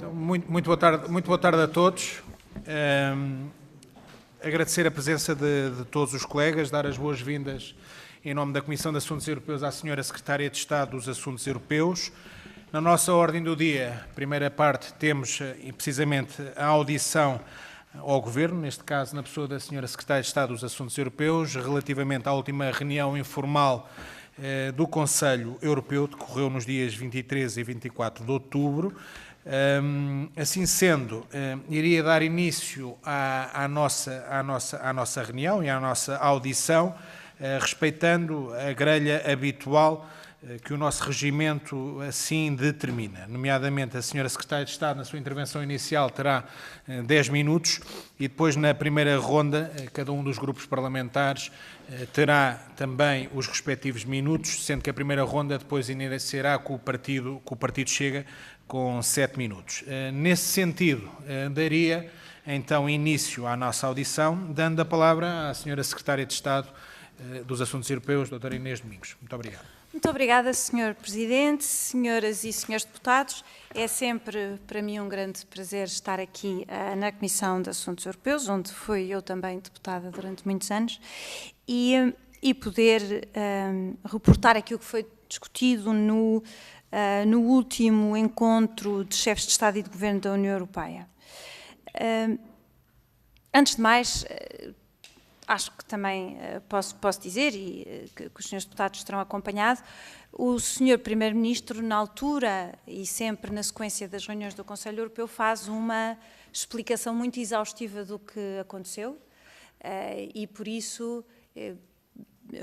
Então, muito boa tarde a todos. Agradecer a presença de todos os colegas, dar as boas-vindas em nome da Comissão de Assuntos Europeus à Senhora Secretária de Estado dos Assuntos Europeus. Na nossa ordem do dia, primeira parte, temos precisamente a audição ao Governo, neste caso na pessoa da Senhora Secretária de Estado dos Assuntos Europeus, relativamente à última reunião informal do Conselho Europeu, que decorreu nos dias 23 e 24 de outubro. Assim sendo, iria dar início à nossa reunião e à nossa audição, respeitando a grelha habitual que o nosso regimento assim determina. Nomeadamente, a Senhora Secretária de Estado, na sua intervenção inicial, terá 10 minutos e depois, na primeira ronda, cada um dos grupos parlamentares terá também os respectivos minutos, sendo que a primeira ronda depois iniciará com o Partido Chega, com 7 minutos. Nesse sentido, daria então início à nossa audição, dando a palavra à Senhora Secretária de Estado dos Assuntos Europeus, Doutora Inês Domingos. Muito obrigado. Muito obrigada, Sr. Presidente, senhoras e senhores deputados. É sempre para mim um grande prazer estar aqui na Comissão de Assuntos Europeus, onde fui eu também deputada durante muitos anos, e poder reportar aquilo que foi discutido no último encontro de chefes de Estado e de Governo da União Europeia. Antes de mais, acho que também posso dizer, e que os senhores deputados terão acompanhado, o senhor Primeiro-Ministro, na altura e sempre na sequência das reuniões do Conselho Europeu, faz uma explicação muito exaustiva do que aconteceu e, por isso,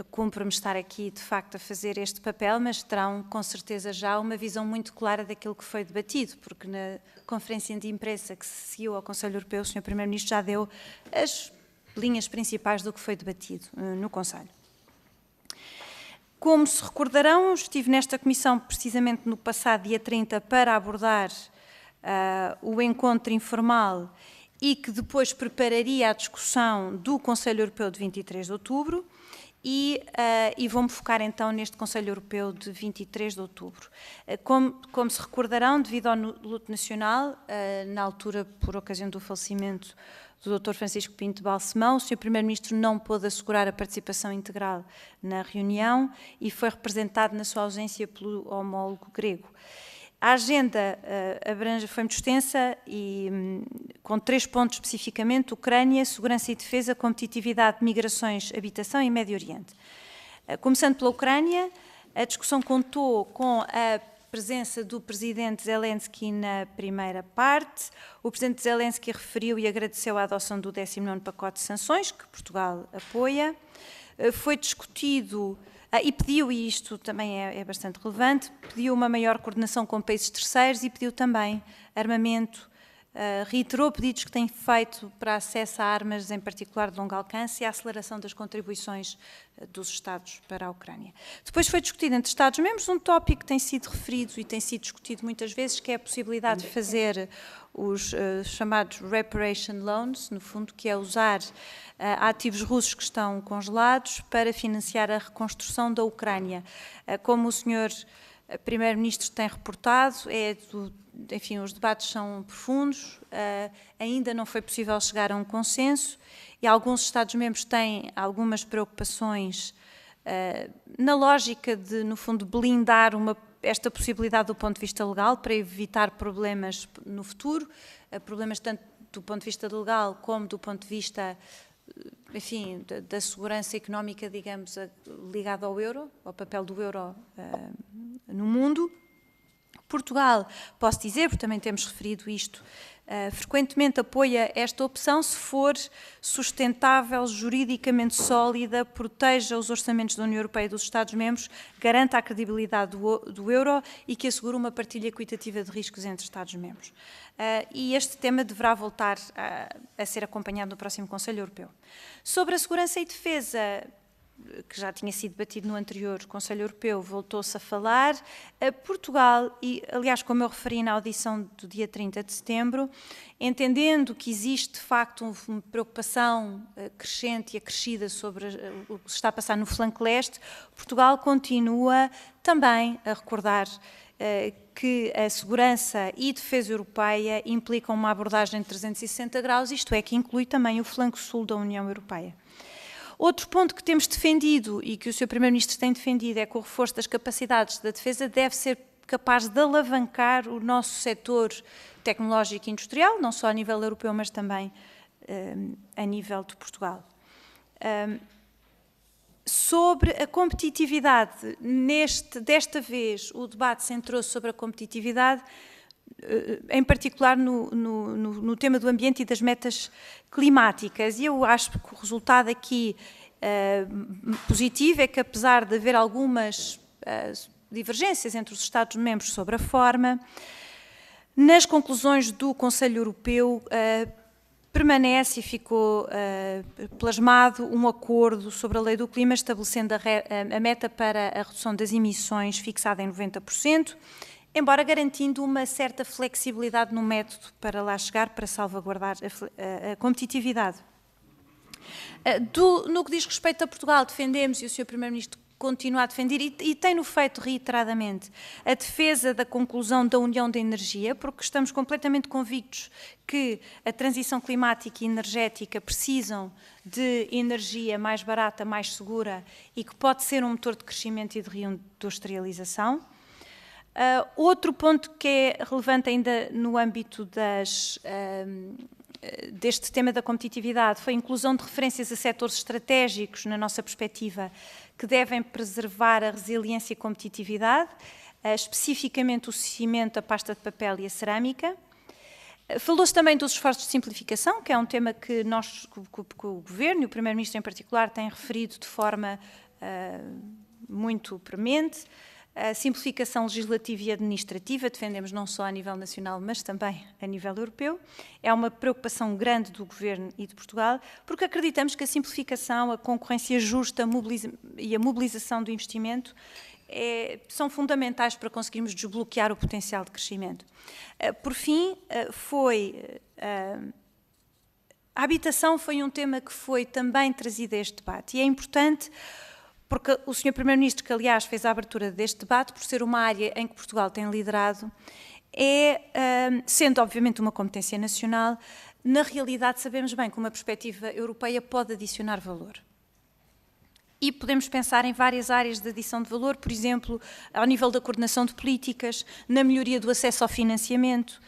cumpre-me estar aqui, de facto, a fazer este papel, mas terão, com certeza, já uma visão muito clara daquilo que foi debatido, porque na conferência de imprensa que se seguiu ao Conselho Europeu, o senhor Primeiro-Ministro já deu as linhas principais do que foi debatido no Conselho. Como se recordarão, estive nesta comissão precisamente no passado dia 30 para abordar o encontro informal e que depois prepararia a discussão do Conselho Europeu de 23 de outubro e vou-me focar então neste Conselho Europeu de 23 de outubro. Como se recordarão, devido ao luto nacional, na altura por ocasião do falecimento do Dr. Francisco Pinto Balsemão, o Sr. Primeiro-Ministro não pôde assegurar a participação integral na reunião e foi representado na sua ausência pelo homólogo grego. A agenda foi muito extensa e com 3 pontos especificamente: Ucrânia, segurança e defesa, competitividade, migrações, habitação e Médio Oriente. Começando pela Ucrânia, a discussão contou com a presença do Presidente Zelensky na primeira parte. O Presidente Zelensky referiu e agradeceu a adoção do 19º pacote de sanções, que Portugal apoia. Foi discutido, e pediu, e isto também é bastante relevante, pediu uma maior coordenação com países terceiros e pediu também armamento, reiterou pedidos que tem feito para acesso a armas, em particular de longo alcance, e a aceleração das contribuições dos Estados para a Ucrânia. Depois foi discutido entre Estados-membros um tópico que tem sido referido e tem sido discutido muitas vezes, que é a possibilidade de fazer os chamados reparation loans, no fundo, que é usar ativos russos que estão congelados para financiar a reconstrução da Ucrânia. Como o senhor Primeiro-Ministro tem reportado, enfim, os debates são profundos, ainda não foi possível chegar a um consenso e alguns Estados-membros têm algumas preocupações na lógica de, no fundo, blindar esta possibilidade do ponto de vista legal para evitar problemas no futuro, problemas tanto do ponto de vista legal como do ponto de vista, enfim, da segurança económica, digamos, ligada ao euro, ao papel do euro no mundo. Portugal, posso dizer, porque também temos referido isto, frequentemente apoia esta opção se for sustentável, juridicamente sólida, proteja os orçamentos da União Europeia e dos Estados-membros, garanta a credibilidade do euro e que assegure uma partilha equitativa de riscos entre Estados-membros. E este tema deverá voltar a ser acompanhado no próximo Conselho Europeu. Sobre a segurança e defesa, que já tinha sido debatido no anterior Conselho Europeu, voltou-se a falar. Portugal, e aliás, como eu referi na audição do dia 30 de setembro, entendendo que existe de facto uma preocupação crescente e acrescida sobre o que se está a passar no flanco leste, Portugal continua também a recordar que a segurança e defesa europeia implicam uma abordagem de 360 graus, isto é, que inclui também o flanco sul da União Europeia. Outro ponto que temos defendido e que o Sr. Primeiro-Ministro tem defendido é que o reforço das capacidades da defesa deve ser capaz de alavancar o nosso setor tecnológico e industrial, não só a nível europeu, mas também a nível de Portugal. Sobre a competitividade, desta vez o debate centrou-se sobre a competitividade, em particular no tema do ambiente e das metas climáticas. E eu acho que o resultado aqui positivo é que, apesar de haver algumas divergências entre os Estados-membros sobre a forma, nas conclusões do Conselho Europeu permanece e ficou plasmado um acordo sobre a lei do clima, estabelecendo a meta para a redução das emissões fixada em 90%, embora garantindo uma certa flexibilidade no método para lá chegar, para salvaguardar a competitividade. No que diz respeito a Portugal, defendemos, e o Sr. Primeiro-Ministro continua a defender, e tem-no feito reiteradamente, a defesa da conclusão da União da Energia, porque estamos completamente convictos que a transição climática e energética precisam de energia mais barata, mais segura e que pode ser um motor de crescimento e de reindustrialização. Outro ponto que é relevante ainda no âmbito deste tema da competitividade foi a inclusão de referências a setores estratégicos, na nossa perspectiva, que devem preservar a resiliência e competitividade, especificamente o cimento, a pasta de papel e a cerâmica. Falou-se também dos esforços de simplificação, que é um tema que que o Governo e o Primeiro-Ministro em particular têm referido de forma muito premente. A simplificação legislativa e administrativa, defendemos não só a nível nacional, mas também a nível europeu. É uma preocupação grande do Governo e de Portugal, porque acreditamos que a simplificação, a concorrência justa e a mobilização do investimento são fundamentais para conseguirmos desbloquear o potencial de crescimento. Por fim, a habitação foi um tema que foi também trazido a este debate, e é importante porque o Sr. Primeiro-Ministro, que aliás fez a abertura deste debate, por ser uma área em que Portugal tem liderado, sendo obviamente uma competência nacional, na realidade sabemos bem que uma perspectiva europeia pode adicionar valor. E podemos pensar em várias áreas de adição de valor, por exemplo, ao nível da coordenação de políticas, na melhoria do acesso ao financiamento.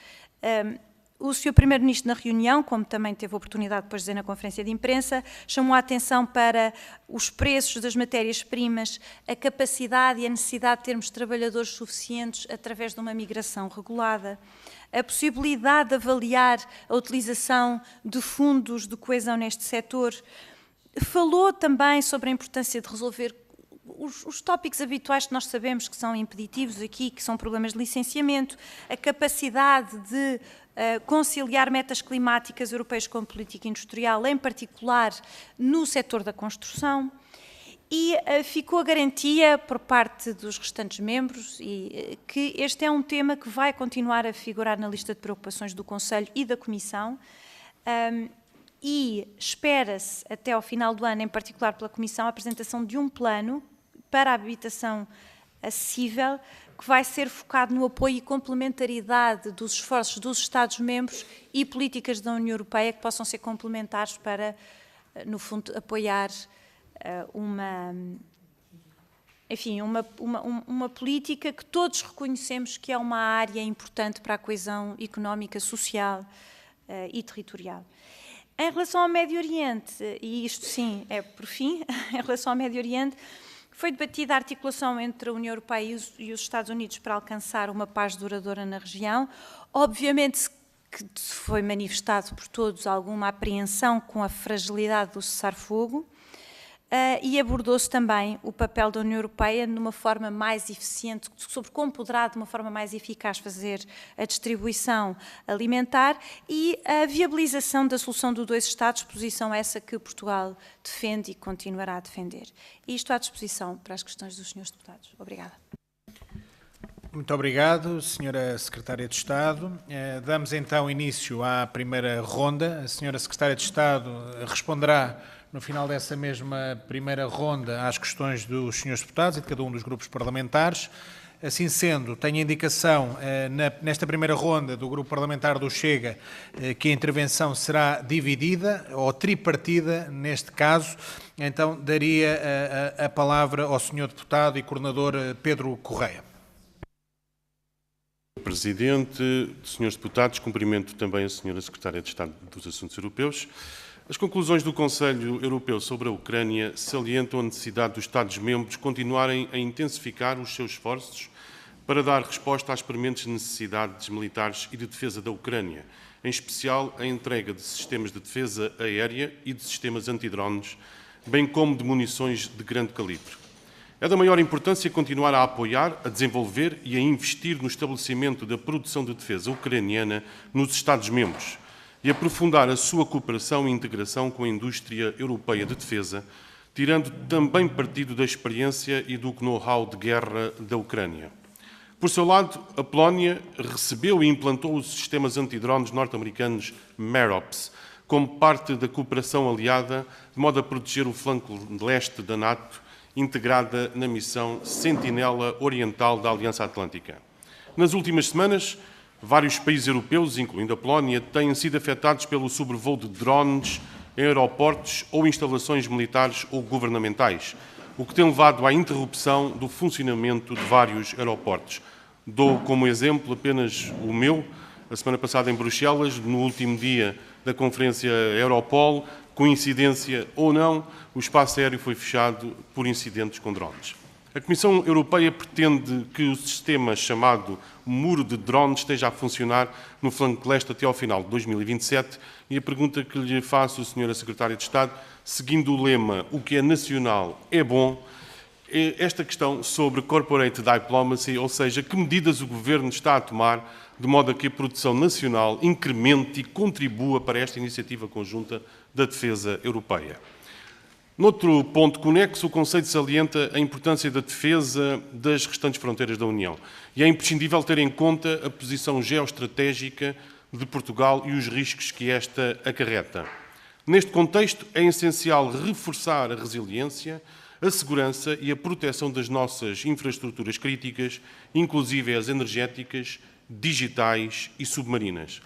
O Sr. Primeiro-Ministro, na reunião, como também teve a oportunidade depois de dizer na conferência de imprensa, chamou a atenção para os preços das matérias-primas, a capacidade e a necessidade de termos trabalhadores suficientes através de uma migração regulada, a possibilidade de avaliar a utilização de fundos de coesão neste setor. Falou também sobre a importância de resolver os tópicos habituais que nós sabemos que são impeditivos aqui, que são problemas de licenciamento, a capacidade de conciliar metas climáticas europeias com política industrial, em particular no setor da construção, e ficou a garantia por parte dos restantes membros que este é um tema que vai continuar a figurar na lista de preocupações do Conselho e da Comissão, e espera-se até ao final do ano, em particular pela Comissão, a apresentação de um plano para a habitação acessível, que vai ser focado no apoio e complementaridade dos esforços dos Estados-membros e políticas da União Europeia que possam ser complementares para, no fundo, apoiar uma política que todos reconhecemos que é uma área importante para a coesão económica, social e territorial. Em relação ao Médio Oriente, e isto sim é por fim, em relação ao Médio Oriente, foi debatida a articulação entre a União Europeia e os Estados Unidos para alcançar uma paz duradoura na região. Obviamente que foi manifestado por todos alguma apreensão com a fragilidade do cessar-fogo e abordou-se também o papel da União Europeia numa forma mais eficiente, sobre como poderá, de uma forma mais eficaz, fazer a distribuição alimentar e a viabilização da solução dos dois Estados, posição essa que Portugal defende e continuará a defender. E estou à disposição para as questões dos senhores deputados. Obrigada. Muito obrigado, Sra. Secretária de Estado. Damos então início à primeira ronda. A Sra. Secretária de Estado responderá no final dessa mesma primeira ronda às questões dos senhores deputados e de cada um dos grupos parlamentares. Assim sendo, tenho a indicação nesta primeira ronda do Grupo Parlamentar do Chega que a intervenção será dividida ou tripartida neste caso. Então daria a palavra ao Sr. Deputado e Coordenador Pedro Correia. Presidente, Srs. Deputados, cumprimento também a Sra. Secretária de Estado dos Assuntos Europeus. As conclusões do Conselho Europeu sobre a Ucrânia salientam a necessidade dos Estados-membros continuarem a intensificar os seus esforços para dar resposta às prementes necessidades militares e de defesa da Ucrânia, em especial a entrega de sistemas de defesa aérea e de sistemas antidrones, bem como de munições de grande calibre. É da maior importância continuar a apoiar, a desenvolver e a investir no estabelecimento da produção de defesa ucraniana nos Estados-membros e aprofundar a sua cooperação e integração com a indústria europeia de defesa, tirando também partido da experiência e do know-how de guerra da Ucrânia. Por seu lado, a Polónia recebeu e implantou os sistemas antidrones norte-americanos MAROPS como parte da cooperação aliada, de modo a proteger o flanco leste da NATO, integrada na missão Sentinela Oriental da Aliança Atlântica. Nas últimas semanas, vários países europeus, incluindo a Polónia, têm sido afetados pelo sobrevoo de drones em aeroportos ou instalações militares ou governamentais, o que tem levado à interrupção do funcionamento de vários aeroportos. Dou como exemplo apenas o meu. A semana passada em Bruxelas, no último dia da conferência Europol, coincidência ou não, o espaço aéreo foi fechado por incidentes com drones. A Comissão Europeia pretende que o sistema chamado Muro de Drones esteja a funcionar no flanco leste até ao final de 2027 e a pergunta que lhe faço, Sra. Secretária de Estado, seguindo o lema "o que é nacional é bom", é esta questão sobre corporate diplomacy, ou seja, que medidas o Governo está a tomar de modo a que a produção nacional incremente e contribua para esta iniciativa conjunta da defesa europeia. Noutro ponto conexo, o Conselho salienta a importância da defesa das restantes fronteiras da União e é imprescindível ter em conta a posição geoestratégica de Portugal e os riscos que esta acarreta. Neste contexto, é essencial reforçar a resiliência, a segurança e a proteção das nossas infraestruturas críticas, inclusive as energéticas, digitais e submarinas.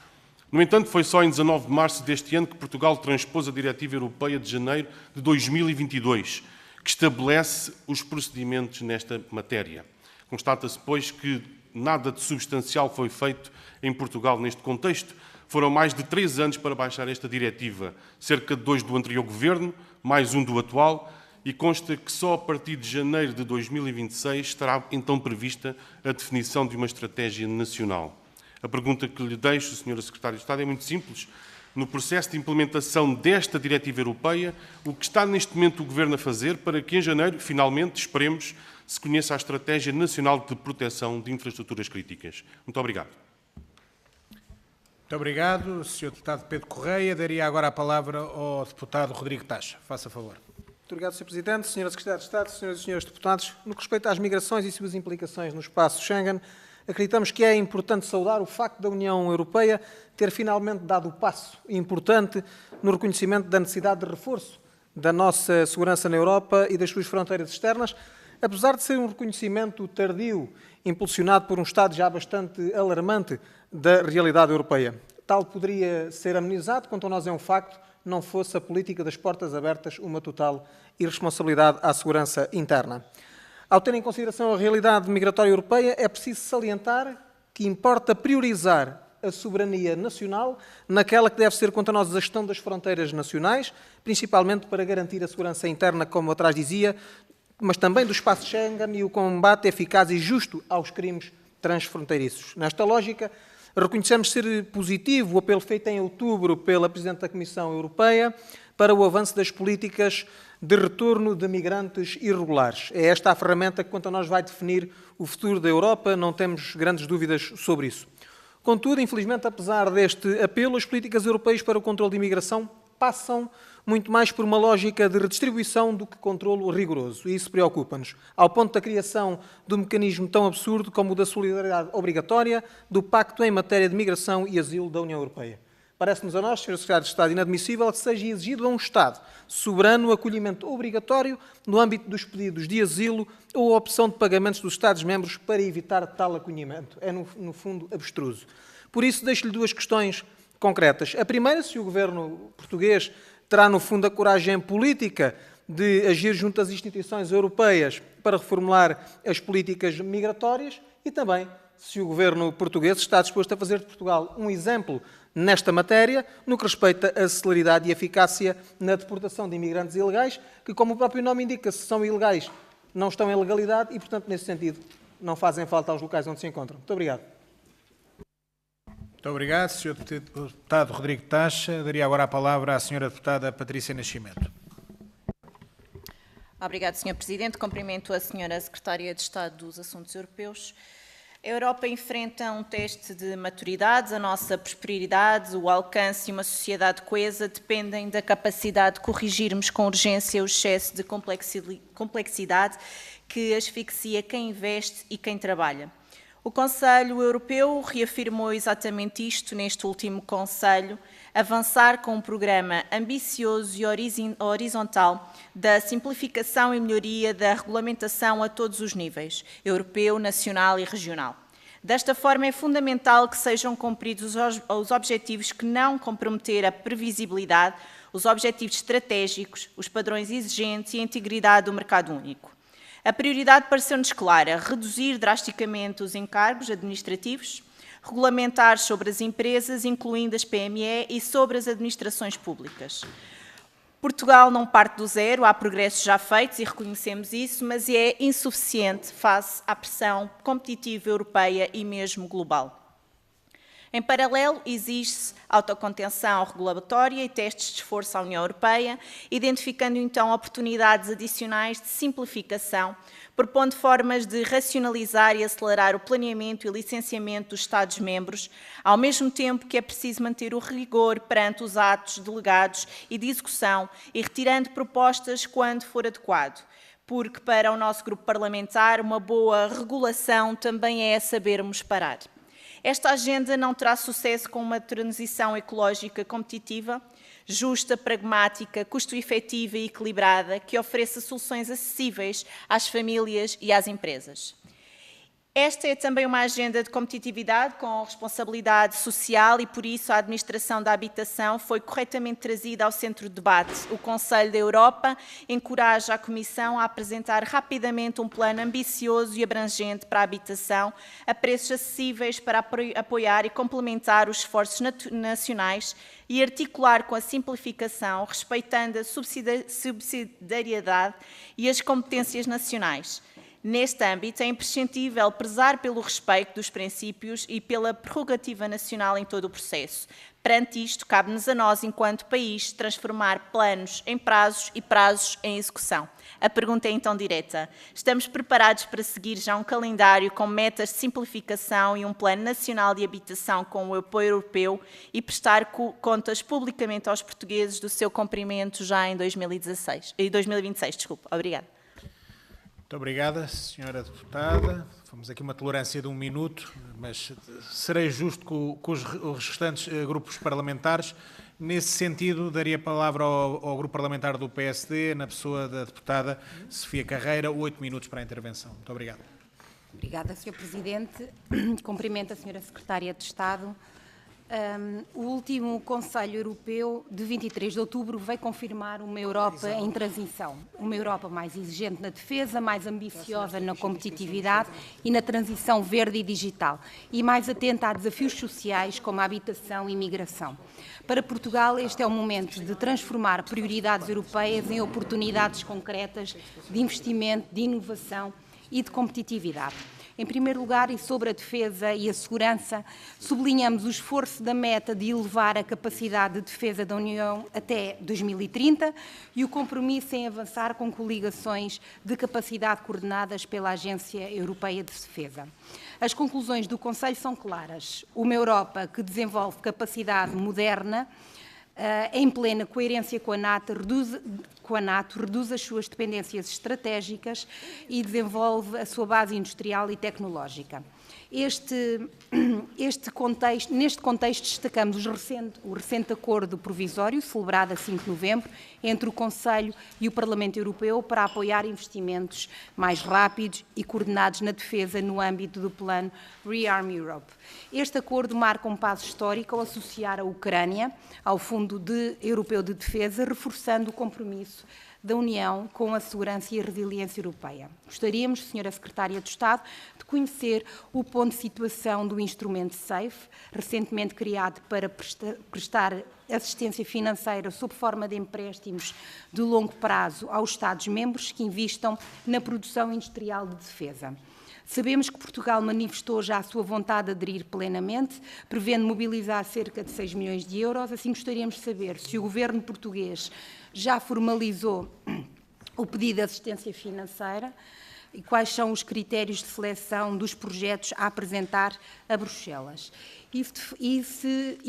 No entanto, foi só em 19 de março deste ano que Portugal transpôs a Diretiva Europeia de janeiro de 2022, que estabelece os procedimentos nesta matéria. Constata-se, pois, que nada de substancial foi feito em Portugal neste contexto. Foram mais de 3 anos para baixar esta diretiva, cerca de 2 do anterior governo, mais 1 do atual, e consta que só a partir de janeiro de 2026 estará então prevista a definição de uma estratégia nacional. A pergunta que lhe deixo, Sra. Secretária de Estado, é muito simples. No processo de implementação desta diretiva europeia, o que está neste momento o Governo a fazer para que em janeiro, finalmente, esperemos, se conheça a Estratégia Nacional de Proteção de Infraestruturas Críticas? Muito obrigado. Muito obrigado, Sr. Deputado Pedro Correia. Daria agora a palavra ao Deputado Rodrigo Taxa. Faça favor. Muito obrigado, Sr. Presidente, Sra. Secretária de Estado, Sras. e Srs. Deputados. No que respeita às migrações e suas implicações no espaço Schengen, acreditamos que é importante saudar o facto da União Europeia ter finalmente dado o passo importante no reconhecimento da necessidade de reforço da nossa segurança na Europa e das suas fronteiras externas, apesar de ser um reconhecimento tardio, impulsionado por um estado já bastante alarmante da realidade europeia. Tal poderia ser amenizado, quanto a nós é um facto, não fosse a política das portas abertas uma total irresponsabilidade à segurança interna. Ao ter em consideração a realidade migratória europeia, é preciso salientar que importa priorizar a soberania nacional naquela que deve ser, quanto a nós, a gestão das fronteiras nacionais, principalmente para garantir a segurança interna, como atrás dizia, mas também do espaço Schengen e o combate eficaz e justo aos crimes transfronteiriços. Nesta lógica, reconhecemos ser positivo o apelo feito em outubro pela Presidente da Comissão Europeia para o avanço das políticas de retorno de migrantes irregulares. É esta a ferramenta que, quanto a nós, vai definir o futuro da Europa, não temos grandes dúvidas sobre isso. Contudo, infelizmente, apesar deste apelo, as políticas europeias para o controle de imigração passam muito mais por uma lógica de redistribuição do que controlo rigoroso. E isso preocupa-nos, ao ponto da criação de um mecanismo tão absurdo como o da solidariedade obrigatória do Pacto em matéria de migração e asilo da União Europeia. Parece-nos a nós, Sr. Secretário de Estado, inadmissível que seja exigido a um Estado soberano o acolhimento obrigatório no âmbito dos pedidos de asilo ou a opção de pagamentos dos Estados-membros para evitar tal acolhimento. É, no fundo, abstruso. Por isso, deixo-lhe duas questões concretas. A primeira, se o Governo português terá, no fundo, a coragem política de agir junto às instituições europeias para reformular as políticas migratórias e também se o Governo português está disposto a fazer de Portugal um exemplo nesta matéria, no que respeita à celeridade e eficácia na deportação de imigrantes ilegais, que, como o próprio nome indica, se são ilegais, não estão em legalidade e, portanto, nesse sentido, não fazem falta aos locais onde se encontram. Muito obrigado. Muito obrigado, Sr. Deputado Rodrigo Taxa. Daria agora a palavra à Sra. Deputada Patrícia Nascimento. Obrigado, Sr. Presidente. Cumprimento a Sra. Secretária de Estado dos Assuntos Europeus. A Europa enfrenta um teste de maturidade. A nossa prosperidade, o alcance e uma sociedade coesa dependem da capacidade de corrigirmos com urgência o excesso de complexidade que asfixia quem investe e quem trabalha. O Conselho Europeu reafirmou exatamente isto neste último Conselho, avançar com um programa ambicioso e horizontal da simplificação e melhoria da regulamentação a todos os níveis, europeu, nacional e regional. Desta forma, é fundamental que sejam cumpridos os objetivos que não comprometer a previsibilidade, os objetivos estratégicos, os padrões exigentes e a integridade do mercado único. A prioridade pareceu-nos clara: reduzir drasticamente os encargos administrativos, regulamentar sobre as empresas, incluindo as PME, e sobre as administrações públicas. Portugal não parte do zero, há progressos já feitos e reconhecemos isso, mas é insuficiente face à pressão competitiva europeia e mesmo global. Em paralelo, exige-se autocontenção regulatória e testes de esforço à União Europeia, identificando então oportunidades adicionais de simplificação, propondo formas de racionalizar e acelerar o planeamento e licenciamento dos Estados-membros, ao mesmo tempo que é preciso manter o rigor perante os atos delegados e de execução e retirando propostas quando for adequado, porque para o nosso grupo parlamentar uma boa regulação também é sabermos parar. Esta agenda não terá sucesso com uma transição ecológica competitiva, justa, pragmática, custo-efetiva e equilibrada, que ofereça soluções acessíveis às famílias e às empresas. Esta é também uma agenda de competitividade com responsabilidade social e, por isso, a administração da habitação foi corretamente trazida ao centro de debate. O Conselho da Europa encoraja a Comissão a apresentar rapidamente um plano ambicioso e abrangente para a habitação, a preços acessíveis para apoiar e complementar os esforços nacionais e articular com a simplificação, respeitando a subsidiariedade e as competências nacionais. Neste âmbito, é imprescindível prezar pelo respeito dos princípios e pela prerrogativa nacional em todo o processo. Perante isto, cabe-nos a nós, enquanto país, transformar planos em prazos e prazos em execução. A pergunta é então direta: estamos preparados para seguir já um calendário com metas de simplificação e um plano nacional de habitação com o apoio europeu e prestar contas publicamente aos portugueses do seu cumprimento já em 2026? Obrigada. Muito obrigada, Sra. Deputada. Fomos aqui uma tolerância de 1 minuto, mas serei justo com os restantes grupos parlamentares. Nesse sentido, daria a palavra ao grupo parlamentar do PSD, na pessoa da deputada Sofia Carreira, 8 minutos para a intervenção. Muito obrigado. Obrigada, Sr. Presidente. Cumprimento a Sra. Secretária de Estado. O último Conselho Europeu, de 23 de outubro, veio confirmar uma Europa em transição. Uma Europa mais exigente na defesa, mais ambiciosa na competitividade e na transição verde e digital, e mais atenta a desafios sociais como a habitação e migração. Para Portugal, este é o momento de transformar prioridades europeias em oportunidades concretas de investimento, de inovação e de competitividade. Em primeiro lugar, e sobre a defesa e a segurança, sublinhamos o esforço da meta de elevar a capacidade de defesa da União até 2030 e o compromisso em avançar com coligações de capacidade coordenadas pela Agência Europeia de Defesa. As conclusões do Conselho são claras. Uma Europa que desenvolve capacidade moderna, em plena coerência com a NATO, com a NATO, reduz as suas dependências estratégicas e desenvolve a sua base industrial e tecnológica. Neste contexto, destacamos o recente acordo provisório, celebrado a 5 de novembro, entre o Conselho e o Parlamento Europeu para apoiar investimentos mais rápidos e coordenados na defesa no âmbito do plano ReArm Europe. Este acordo marca um passo histórico ao associar a Ucrânia ao Fundo Europeu de Defesa, reforçando o compromisso da União com a segurança e a resiliência europeia. Gostaríamos, Sra. Secretária de Estado, de conhecer o ponto de situação do instrumento SAFE, recentemente criado para prestar assistência financeira sob forma de empréstimos de longo prazo aos Estados-membros que investam na produção industrial de defesa. Sabemos que Portugal manifestou já a sua vontade de aderir plenamente, prevendo mobilizar cerca de 6 milhões de euros. Assim, gostaríamos de saber se o governo português já formalizou o pedido de assistência financeira e quais são os critérios de seleção dos projetos a apresentar a Bruxelas. E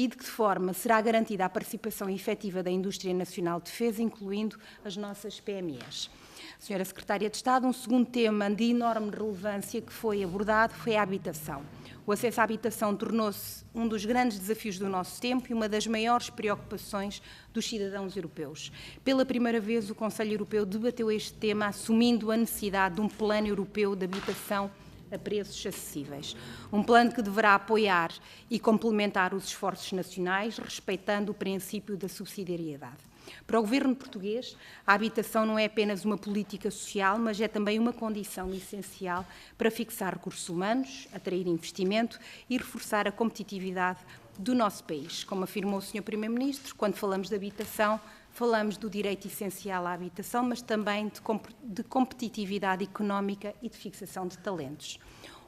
de que forma será garantida a participação efetiva da indústria nacional de defesa, incluindo as nossas PMEs. Senhora Secretária de Estado, um segundo tema de enorme relevância que foi abordado foi a habitação. O acesso à habitação tornou-se um dos grandes desafios do nosso tempo e uma das maiores preocupações dos cidadãos europeus. Pela primeira vez, o Conselho Europeu debateu este tema, assumindo a necessidade de um plano europeu de habitação a preços acessíveis. Um plano que deverá apoiar e complementar os esforços nacionais, respeitando o princípio da subsidiariedade. Para o governo português, a habitação não é apenas uma política social, mas é também uma condição essencial para fixar recursos humanos, atrair investimento e reforçar a competitividade do nosso país. Como afirmou o Sr. Primeiro-Ministro, quando falamos de habitação, falamos do direito essencial à habitação, mas também de competitividade económica e de fixação de talentos.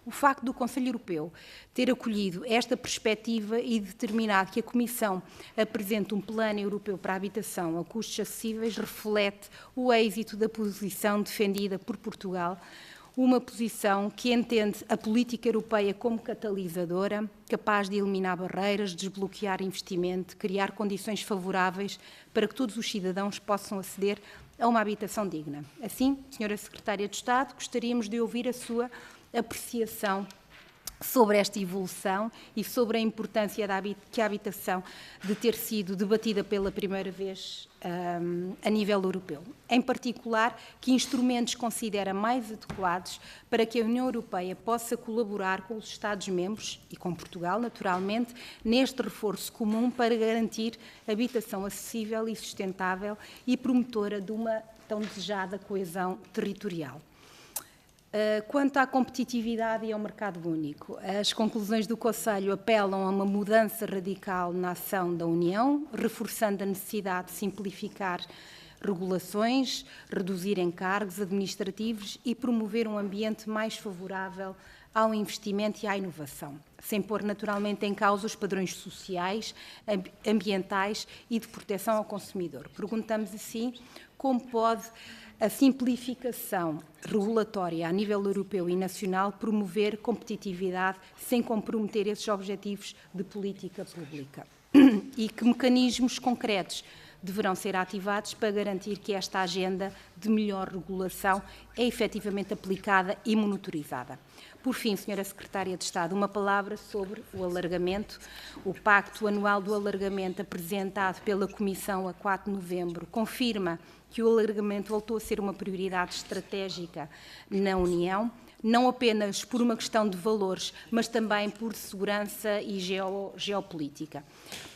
O facto do Conselho Europeu ter acolhido esta perspectiva e determinado que a Comissão apresente um plano europeu para a habitação a custos acessíveis reflete o êxito da posição defendida por Portugal, uma posição que entende a política europeia como catalisadora, capaz de eliminar barreiras, desbloquear investimento, criar condições favoráveis para que todos os cidadãos possam aceder a uma habitação digna. Assim, Sra. Secretária de Estado, gostaríamos de ouvir a sua apreciação sobre esta evolução e sobre a importância que a habitação de ter sido debatida pela primeira vez a nível europeu. Em particular, que instrumentos considera mais adequados para que a União Europeia possa colaborar com os Estados-membros e com Portugal, naturalmente, neste reforço comum para garantir habitação acessível e sustentável e promotora de uma tão desejada coesão territorial. Quanto à competitividade e ao mercado único, as conclusões do Conselho apelam a uma mudança radical na ação da União, reforçando a necessidade de simplificar regulações, reduzir encargos administrativos e promover um ambiente mais favorável ao investimento e à inovação, sem pôr naturalmente em causa os padrões sociais, ambientais e de proteção ao consumidor. Perguntamos assim como pode a simplificação regulatória a nível europeu e nacional promover competitividade sem comprometer esses objetivos de política pública e que mecanismos concretos deverão ser ativados para garantir que esta agenda de melhor regulação é efetivamente aplicada e monitorizada. Por fim, Sra. Secretária de Estado, uma palavra sobre o alargamento. O Pacto Anual do Alargamento, apresentado pela Comissão a 4 de novembro, confirma que o alargamento voltou a ser uma prioridade estratégica na União, não apenas por uma questão de valores, mas também por segurança e geopolítica.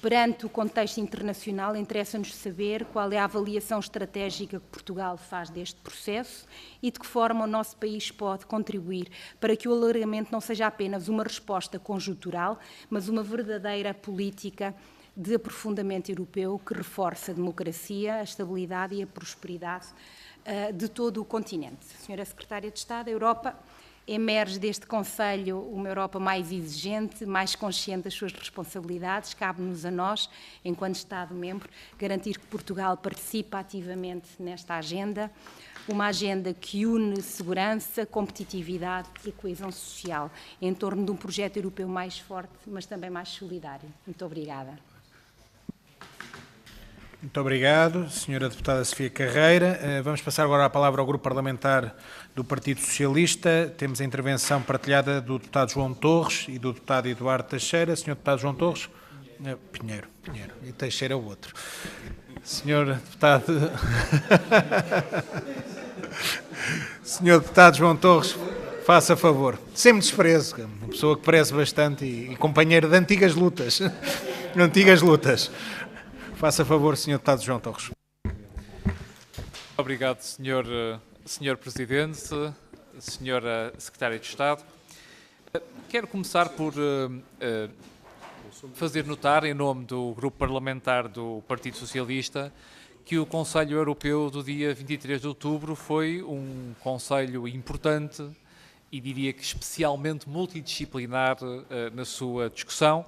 Perante o contexto internacional, interessa-nos saber qual é a avaliação estratégica que Portugal faz deste processo e de que forma o nosso país pode contribuir para que o alargamento não seja apenas uma resposta conjuntural, mas uma verdadeira política de aprofundamento europeu que reforça a democracia, a estabilidade e a prosperidade de todo o continente. Senhora Secretária de Estado, a Europa emerge deste Conselho uma Europa mais exigente, mais consciente das suas responsabilidades. Cabe-nos a nós, enquanto Estado-membro, garantir que Portugal participa ativamente nesta agenda, uma agenda que une segurança, competitividade e coesão social, em torno de um projeto europeu mais forte, mas também mais solidário. Muito obrigada. Muito obrigado, Sra. Deputada Sofia Carreira. Vamos passar agora a palavra ao Grupo Parlamentar do Partido Socialista. Temos a intervenção partilhada do deputado João Torres e do deputado Eduardo Teixeira. Sr. deputado João Torres? Pinheiro. E Teixeira é o outro. Sr. deputado... Sr. deputado João Torres, faça favor. Sem desprezo, uma pessoa que parece bastante e companheiro de antigas lutas. Faça favor, Sr. deputado João Torres. Obrigado, Sr. Presidente, Sra. Secretária de Estado. Quero começar por fazer notar, em nome do Grupo Parlamentar do Partido Socialista, que o Conselho Europeu do dia 23 de outubro foi um conselho importante e diria que especialmente multidisciplinar na sua discussão,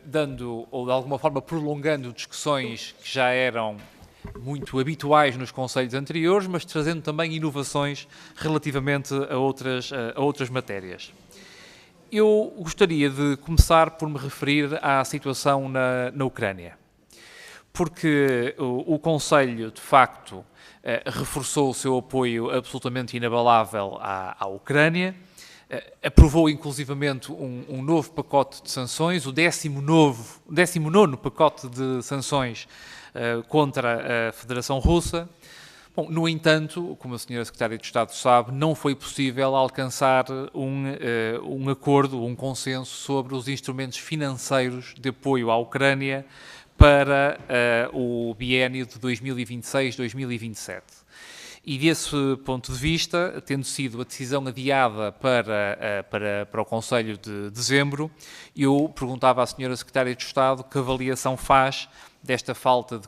dando ou de alguma forma prolongando discussões que já eram muito habituais nos conselhos anteriores, mas trazendo também inovações relativamente a outras matérias. Eu gostaria de começar por me referir à situação na Ucrânia, porque o Conselho, de facto, reforçou o seu apoio absolutamente inabalável à Ucrânia, aprovou inclusivamente um novo pacote de sanções, o 19º pacote de sanções contra a Federação Russa. Bom, no entanto, como a Sra. Secretária de Estado sabe, não foi possível alcançar um acordo, um consenso sobre os instrumentos financeiros de apoio à Ucrânia para o biénio de 2026-2027. E desse ponto de vista, tendo sido a decisão adiada para o Conselho de dezembro, eu perguntava à Sra. Secretária de Estado que avaliação faz desta falta de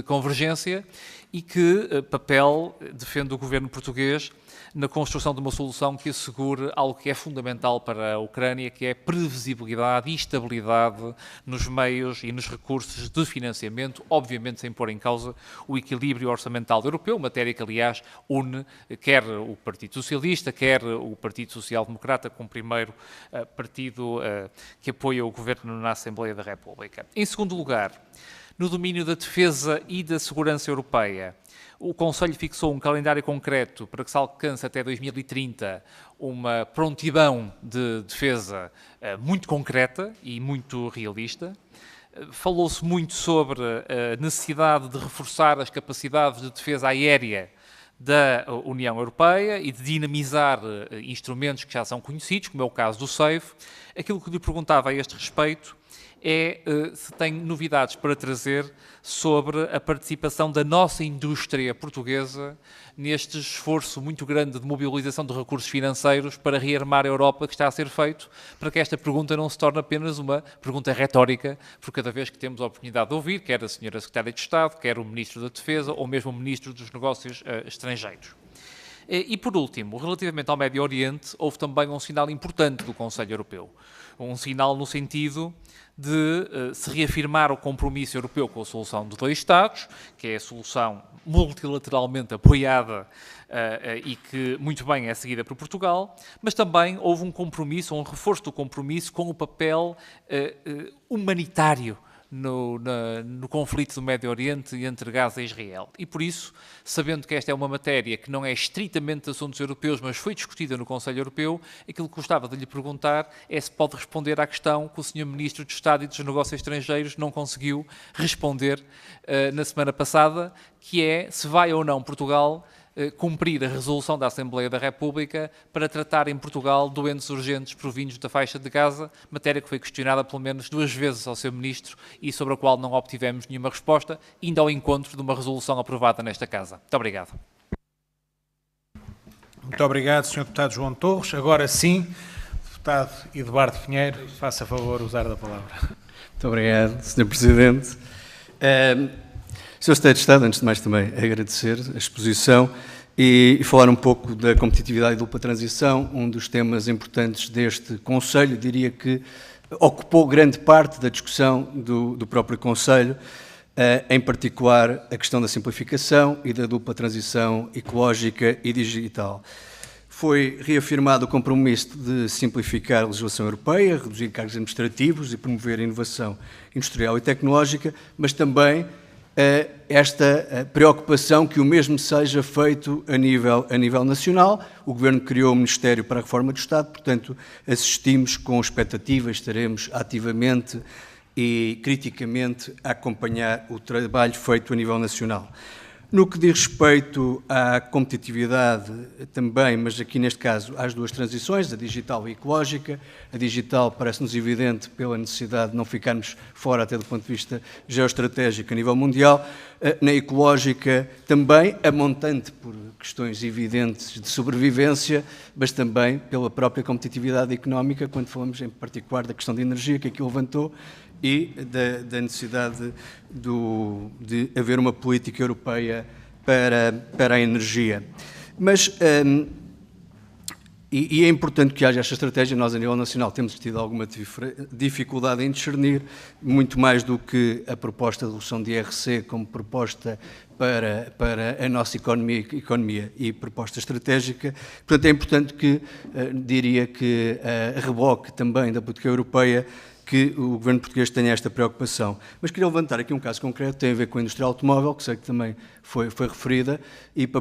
convergência e que papel defende o governo português na construção de uma solução que assegure algo que é fundamental para a Ucrânia, que é previsibilidade e estabilidade nos meios e nos recursos de financiamento, obviamente sem pôr em causa o equilíbrio orçamental europeu, matéria que, aliás, une quer o Partido Socialista, quer o Partido Social Democrata, como primeiro partido que apoia o governo na Assembleia da República. Em segundo lugar, no domínio da defesa e da segurança europeia, o Conselho fixou um calendário concreto para que se alcance até 2030 uma prontidão de defesa muito concreta e muito realista. Falou-se muito sobre a necessidade de reforçar as capacidades de defesa aérea da União Europeia e de dinamizar instrumentos que já são conhecidos, como é o caso do SAFE. Aquilo que lhe perguntava a este respeito é se tem novidades para trazer sobre a participação da nossa indústria portuguesa neste esforço muito grande de mobilização de recursos financeiros para rearmar a Europa que está a ser feito, para que esta pergunta não se torne apenas uma pergunta retórica, por cada vez que temos a oportunidade de ouvir, quer a Sra. Secretária de Estado, quer o Ministro da Defesa ou mesmo o Ministro dos Negócios Estrangeiros. E, por último, relativamente ao Médio Oriente, houve também um sinal importante do Conselho Europeu. Um sinal no sentido de se reafirmar o compromisso europeu com a solução de dois Estados, que é a solução multilateralmente apoiada e que muito bem é seguida por Portugal, mas também houve um compromisso, um reforço do compromisso com o papel humanitário no conflito do Médio Oriente entre Gaza e Israel. E por isso, sabendo que esta é uma matéria que não é estritamente de assuntos europeus, mas foi discutida no Conselho Europeu, aquilo que gostava de lhe perguntar é se pode responder à questão que o Sr. Ministro de Estado e dos Negócios Estrangeiros não conseguiu responder na semana passada, que é se vai ou não Portugal cumprir a resolução da Assembleia da República para tratar em Portugal doentes urgentes provindos da faixa de Gaza, matéria que foi questionada pelo menos 2 vezes ao seu Ministro e sobre a qual não obtivemos nenhuma resposta, indo ao encontro de uma resolução aprovada nesta Casa. Muito obrigado. Muito obrigado, Sr. Deputado João Torres. Agora sim, Deputado Eduardo Pinheiro, faça favor de usar da palavra. Muito obrigado, Sr. Presidente. Sr. Secretário de Estado, antes de mais também agradecer a exposição e falar um pouco da competitividade e dupla transição, um dos temas importantes deste Conselho, diria que ocupou grande parte da discussão do próprio Conselho, em particular a questão da simplificação e da dupla transição ecológica e digital. Foi reafirmado o compromisso de simplificar a legislação europeia, reduzir cargos administrativos e promover a inovação industrial e tecnológica, mas também esta preocupação que o mesmo seja feito a nível nacional. O Governo criou o Ministério para a Reforma do Estado, portanto, assistimos com expectativas, estaremos ativamente e criticamente a acompanhar o trabalho feito a nível nacional. No que diz respeito à competitividade também, mas aqui neste caso às duas transições, a digital e a ecológica, a digital parece-nos evidente pela necessidade de não ficarmos fora até do ponto de vista geoestratégico a nível mundial, na ecológica também, a montante por questões evidentes de sobrevivência, mas também pela própria competitividade económica, quando falamos em particular da questão de energia que aqui levantou, e da necessidade de haver uma política europeia para a energia. Mas, e é importante que haja esta estratégia, nós a nível nacional temos tido alguma dificuldade em discernir, muito mais do que a proposta de redução de IRC como proposta para a nossa economia e proposta estratégica. Portanto, é importante que, diria que a reboque também da política europeia, que o Governo português tenha esta preocupação. Mas queria levantar aqui um caso concreto, tem a ver com a indústria automóvel, que sei que também foi referida, e para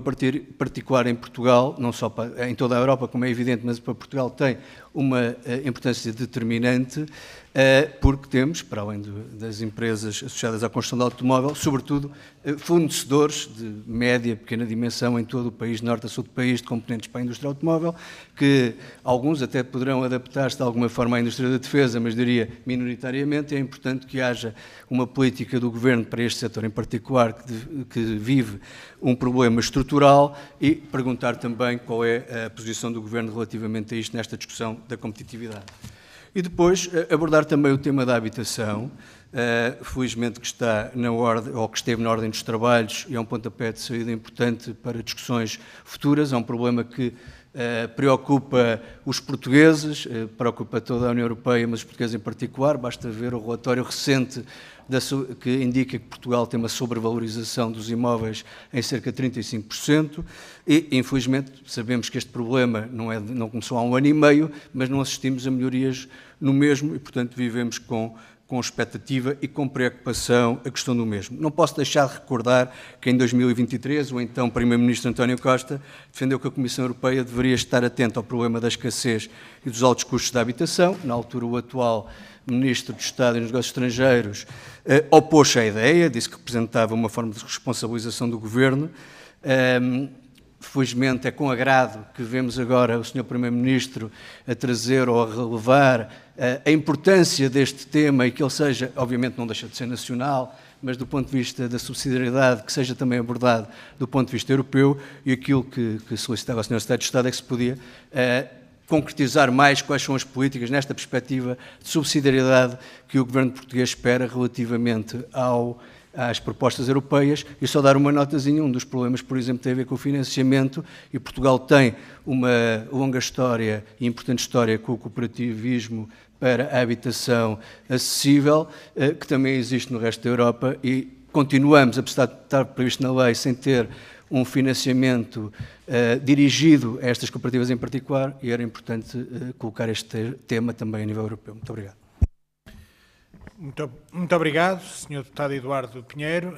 particular em Portugal, não só em toda a Europa, como é evidente, mas para Portugal tem uma importância determinante, porque temos, para além das empresas associadas à construção do automóvel, sobretudo fornecedores de média, pequena dimensão em todo o país, norte a sul do país, de componentes para a indústria automóvel, que alguns até poderão adaptar-se de alguma forma à indústria da defesa, mas diria minoritariamente. É importante que haja uma política do Governo para este setor em particular, que vive um problema estrutural, e perguntar também qual é a posição do Governo relativamente a isto nesta discussão da competitividade. E depois abordar também o tema da habitação, felizmente que está na ordem, ou que esteve na ordem dos trabalhos, e é um pontapé de saída importante para discussões futuras. É um problema que preocupa os portugueses, preocupa toda a União Europeia, mas os portugueses em particular. Basta ver o relatório recente que indica que Portugal tem uma sobrevalorização dos imóveis em cerca de 35%, e infelizmente sabemos que este problema não começou há 1 ano e meio, mas não assistimos a melhorias no mesmo, e portanto vivemos com expectativa e com preocupação a questão do mesmo. Não posso deixar de recordar que em 2023 o então Primeiro-Ministro António Costa defendeu que a Comissão Europeia deveria estar atenta ao problema da escassez e dos altos custos da habitação. Na altura, o atual Ministro de Estado e dos Negócios Estrangeiros opôs-se à ideia, disse que representava uma forma de responsabilização do Governo. Felizmente é com agrado que vemos agora o Sr. Primeiro-Ministro a trazer ou a relevar a importância deste tema, e que ele seja, obviamente não deixa de ser nacional, mas do ponto de vista da subsidiariedade, que seja também abordado do ponto de vista europeu, e aquilo que solicitava a Sra. Secretária de Estado é que se podia concretizar mais quais são as políticas nesta perspectiva de subsidiariedade que o Governo português espera relativamente às propostas europeias. E só dar uma notazinha, um dos problemas, por exemplo, tem a ver com o financiamento, e Portugal tem uma longa história e importante história com o cooperativismo para a habitação acessível, que também existe no resto da Europa, e continuamos, apesar de estar previsto na lei, sem ter um financiamento dirigido a estas cooperativas em particular, e era importante colocar este tema também a nível europeu. Muito obrigado. Muito obrigado, Sr. Deputado Eduardo Pinheiro.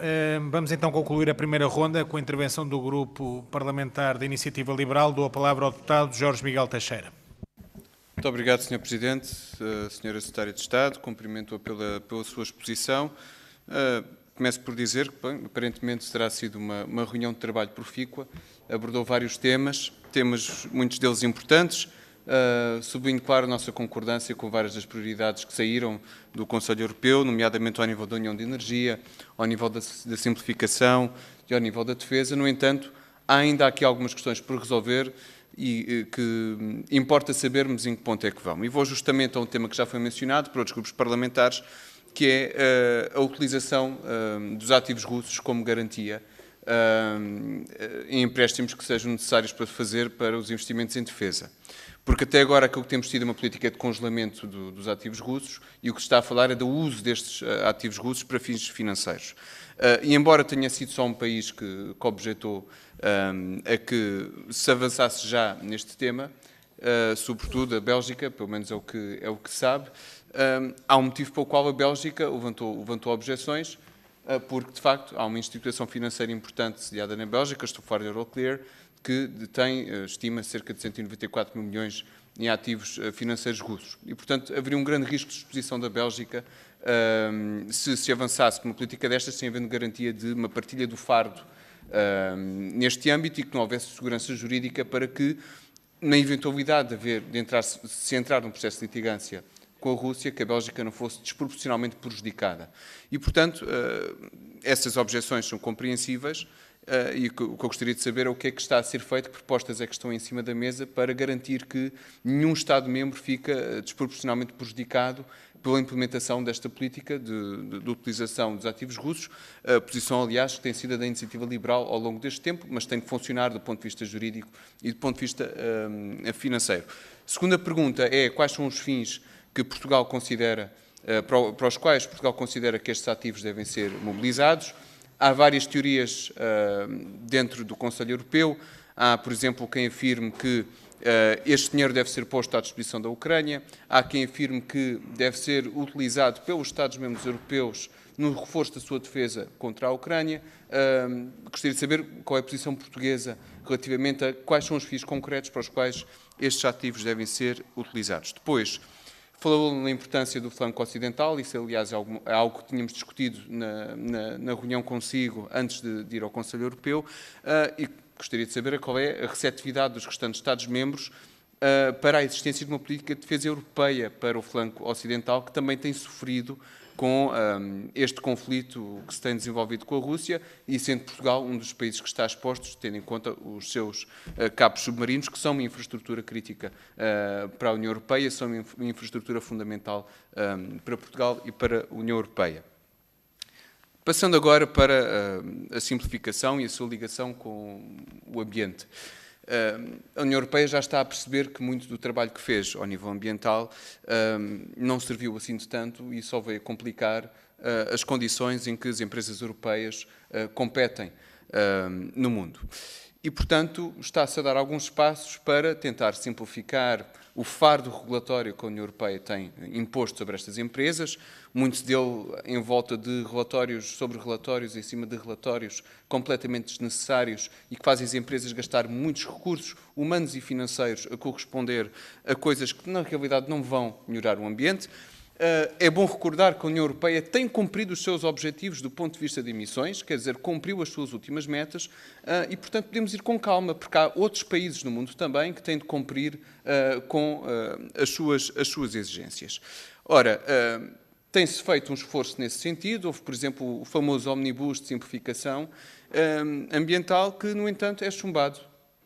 Vamos então concluir a primeira ronda com a intervenção do Grupo Parlamentar da Iniciativa Liberal. Dou a palavra ao Deputado Jorge Miguel Teixeira. Muito obrigado, Sr. Presidente, Sra. Secretária de Estado, cumprimento-a pela sua exposição. Começo por dizer que, bem, aparentemente, terá sido uma reunião de trabalho profícua, abordou vários temas, muitos deles importantes. Sublinho, claro, a nossa concordância com várias das prioridades que saíram do Conselho Europeu, nomeadamente ao nível da União de Energia, ao nível da simplificação e ao nível da defesa. No entanto, há ainda aqui algumas questões por resolver e que importa sabermos em que ponto é que vão. E vou justamente a um tema que já foi mencionado por outros grupos parlamentares, que é a utilização dos ativos russos como garantia em empréstimos que sejam necessários para fazer para os investimentos em defesa. Porque até agora aquilo que temos tido é uma política de congelamento dos ativos russos, e o que se está a falar é do uso destes ativos russos para fins financeiros. E embora tenha sido só um país que objetou a que se avançasse já neste tema, sobretudo a Bélgica, pelo menos é o que sabe, há um motivo pelo qual a Bélgica levantou objeções, porque, de facto, há uma instituição financeira importante sediada na Bélgica, estou a falar da Euroclear, que detém, estima, cerca de 194 mil milhões em ativos financeiros russos. E, portanto, haveria um grande risco de exposição da Bélgica se avançasse com uma política destas, sem havendo garantia de uma partilha do fardo neste âmbito e que não houvesse segurança jurídica para que, na eventualidade se entrar num processo de litigância com a Rússia, que a Bélgica não fosse desproporcionalmente prejudicada. E, portanto, essas objeções são compreensíveis e o que eu gostaria de saber é o que é que está a ser feito, que propostas é que estão em cima da mesa para garantir que nenhum Estado-membro fica desproporcionalmente prejudicado pela implementação desta política de utilização dos ativos russos, a posição, aliás, que tem sido da iniciativa liberal ao longo deste tempo, mas tem de funcionar do ponto de vista jurídico e do ponto de vista financeiro. Segunda pergunta é quais são os fins que Portugal considera, para os quais Portugal considera que estes ativos devem ser mobilizados. Há várias teorias dentro do Conselho Europeu. Há, por exemplo, quem afirme que este dinheiro deve ser posto à disposição da Ucrânia. Há quem afirme que deve ser utilizado pelos Estados-membros europeus no reforço da sua defesa contra a Ucrânia. Gostaria de saber qual é a posição portuguesa relativamente a quais são os fins concretos para os quais estes ativos devem ser utilizados. Depois, falou na importância do flanco ocidental, isso aliás é algo que tínhamos discutido na reunião consigo antes de ir ao Conselho Europeu e gostaria de saber qual é a receptividade dos restantes Estados-membros para a existência de uma política de defesa europeia para o flanco ocidental, que também tem sofrido com este conflito que se tem desenvolvido com a Rússia e sendo Portugal um dos países que está expostos, tendo em conta os seus cabos submarinos, que são uma infraestrutura crítica para a União Europeia, são uma infraestrutura fundamental para Portugal e para a União Europeia. Passando agora para a simplificação e a sua ligação com o ambiente. A União Europeia já está a perceber que muito do trabalho que fez ao nível ambiental não serviu assim de tanto e só veio complicar as condições em que as empresas europeias competem no mundo. E, portanto, está-se a dar alguns passos para tentar simplificar o fardo regulatório que a União Europeia tem imposto sobre estas empresas, muitos dele em volta de relatórios sobre relatórios, em cima de relatórios completamente desnecessários e que fazem as empresas gastar muitos recursos humanos e financeiros a corresponder a coisas que, na realidade, não vão melhorar o ambiente. É bom recordar que a União Europeia tem cumprido os seus objetivos do ponto de vista de emissões, quer dizer, cumpriu as suas últimas metas e, portanto, podemos ir com calma, porque há outros países no mundo também que têm de cumprir com as suas exigências. Ora, tem-se feito um esforço nesse sentido. Houve, por exemplo, o famoso omnibus de simplificação ambiental que, no entanto, é chumbado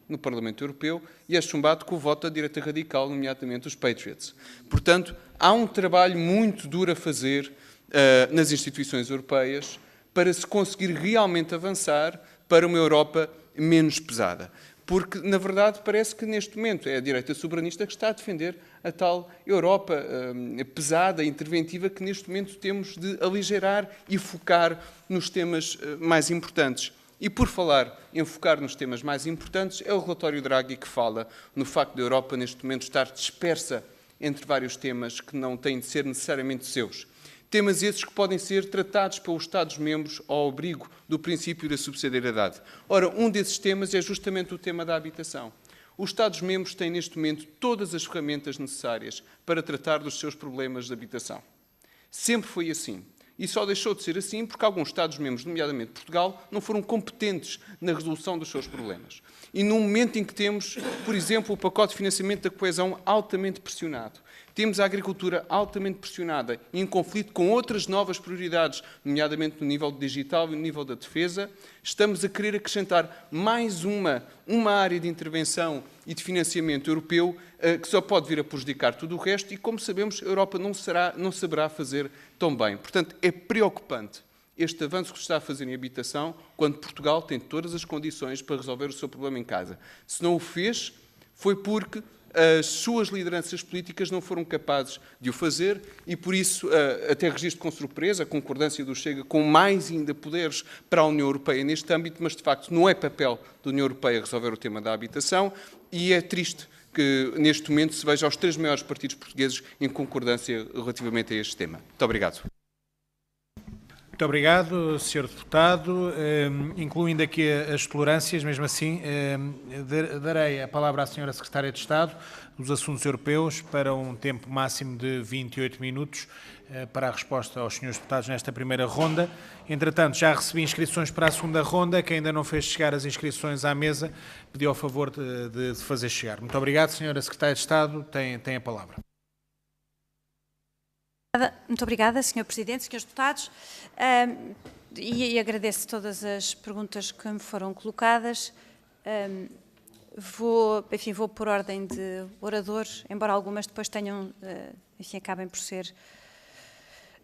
no Parlamento Europeu e é chumbado com o voto da direita radical, nomeadamente os Patriots. Portanto, há um trabalho muito duro a fazer nas instituições europeias para se conseguir realmente avançar para uma Europa menos pesada. Porque, na verdade, parece que neste momento é a direita soberanista que está a defender a tal Europa pesada, interventiva, que neste momento temos de aligeirar e focar nos temas mais importantes. E, por falar em focar nos temas mais importantes, é o relatório Draghi que fala no facto da Europa, neste momento, estar dispersa entre vários temas que não têm de ser necessariamente seus. Temas esses que podem ser tratados pelos Estados-membros ao abrigo do princípio da subsidiariedade. Ora, um desses temas é justamente o tema da habitação. Os Estados-membros têm, neste momento, todas as ferramentas necessárias para tratar dos seus problemas de habitação. Sempre foi assim. E só deixou de ser assim porque alguns Estados-membros, nomeadamente Portugal, não foram competentes na resolução dos seus problemas. E no momento em que temos, por exemplo, o pacote de financiamento da coesão altamente pressionado, temos a agricultura altamente pressionada e em conflito com outras novas prioridades, nomeadamente no nível digital e no nível da defesa, estamos a querer acrescentar mais uma área de intervenção e de financiamento europeu que só pode vir a prejudicar tudo o resto e, como sabemos, a Europa não saberá fazer tão bem. Portanto, é preocupante este avanço que se está a fazer em habitação quando Portugal tem todas as condições para resolver o seu problema em casa. Se não o fez, foi porque as suas lideranças políticas não foram capazes de o fazer e, por isso, até registro com surpresa a concordância do Chega com mais ainda poderes para a União Europeia neste âmbito, mas, de facto, não é papel da União Europeia resolver o tema da habitação e é triste que, neste momento, se veja os três maiores partidos portugueses em concordância relativamente a este tema. Muito obrigado. Muito obrigado, Sr. Deputado. Incluindo aqui as tolerâncias, mesmo assim, darei a palavra à Sra. Secretária de Estado dos Assuntos Europeus para um tempo máximo de 28 minutos para a resposta aos Srs. Deputados nesta primeira ronda. Entretanto, já recebi inscrições para a segunda ronda. Quem ainda não fez chegar as inscrições à mesa, pediu ao favor de fazer chegar. Muito obrigado, Sra. Secretária de Estado. Tem a palavra. Muito obrigada, Sr. Presidente, Srs. Deputados, e agradeço todas as perguntas que me foram colocadas. Vou por ordem de oradores, embora algumas depois tenham, acabem por ser,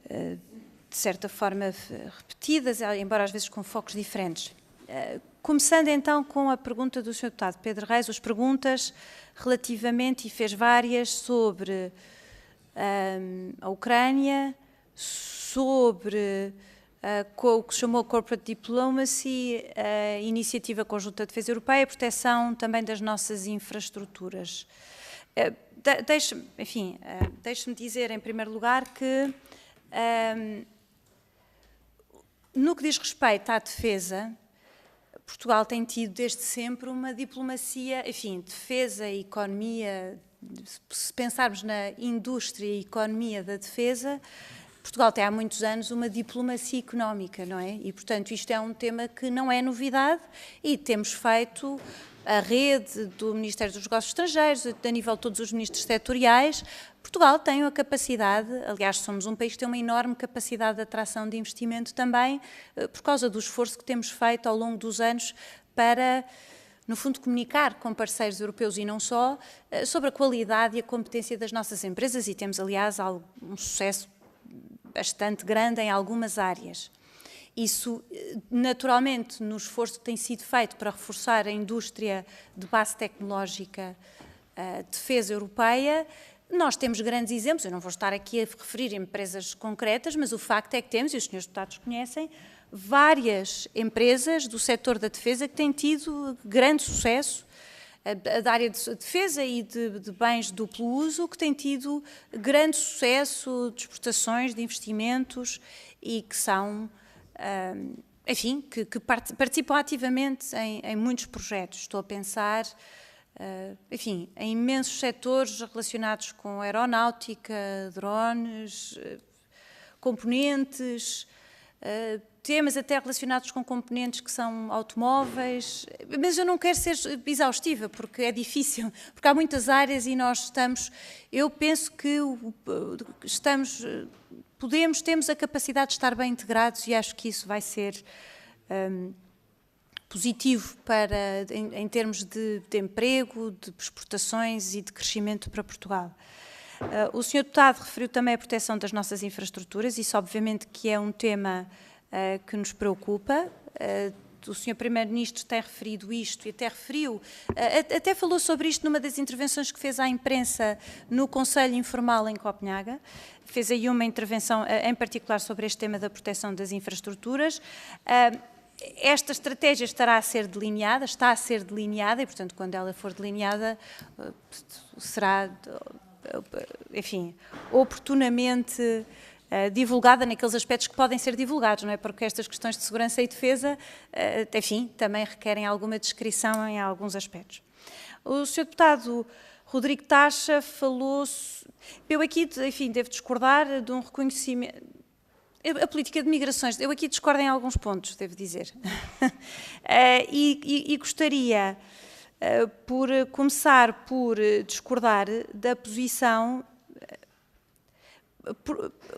de certa forma, repetidas, embora às vezes com focos diferentes. Começando então com a pergunta do Sr. Deputado Pedro Reis, as perguntas relativamente, e fez várias, sobre a Ucrânia, sobre o que se chamou Corporate Diplomacy, a Iniciativa Conjunta de Defesa Europeia e a proteção também das nossas infraestruturas. Deixe-me dizer, em primeiro lugar, que no que diz respeito à defesa, Portugal tem tido desde sempre uma diplomacia, defesa e economia. Se pensarmos na indústria e economia da defesa, Portugal tem há muitos anos uma diplomacia económica, não é? E, portanto, isto é um tema que não é novidade e temos feito a rede do Ministério dos Negócios Estrangeiros, a nível de todos os ministros setoriais. Portugal tem a capacidade, aliás, somos um país que tem uma enorme capacidade de atração de investimento também, por causa do esforço que temos feito ao longo dos anos para, no fundo, comunicar com parceiros europeus e não só, sobre a qualidade e a competência das nossas empresas e temos, aliás, um sucesso bastante grande em algumas áreas. Isso, naturalmente, no esforço que tem sido feito para reforçar a indústria de base tecnológica de defesa europeia, nós temos grandes exemplos, eu não vou estar aqui a referir empresas concretas, mas o facto é que temos, e os senhores deputados conhecem, várias empresas do setor da defesa que têm tido grande sucesso, da área de defesa e de bens de duplo uso, que têm tido grande sucesso de exportações, de investimentos e que são, que participam ativamente em muitos projetos. Estou a pensar, em imensos setores relacionados com aeronáutica, drones, componentes, temas até relacionados com componentes que são automóveis, mas eu não quero ser exaustiva, porque é difícil, porque há muitas áreas e nós eu penso que temos a capacidade de estar bem integrados e acho que isso vai ser positivo em termos de emprego, de exportações e de crescimento para Portugal. O Sr. Deputado referiu também a proteção das nossas infraestruturas, isso obviamente que é um tema que nos preocupa. O Sr. Primeiro-Ministro tem referido isto e até falou sobre isto numa das intervenções que fez à imprensa no Conselho Informal em Copenhaga. Fez aí uma intervenção em particular sobre este tema da proteção das infraestruturas. Esta estratégia está a ser delineada e, portanto, quando ela for delineada, será, oportunamente divulgada naqueles aspectos que podem ser divulgados, não é? Porque estas questões de segurança e defesa, também requerem alguma descrição em alguns aspectos. O Sr. Deputado Rodrigo Taxa falou... Eu aqui, devo discordar de um reconhecimento... A política de migrações, eu aqui discordo em alguns pontos, devo dizer. E gostaria, por começar por discordar da posição...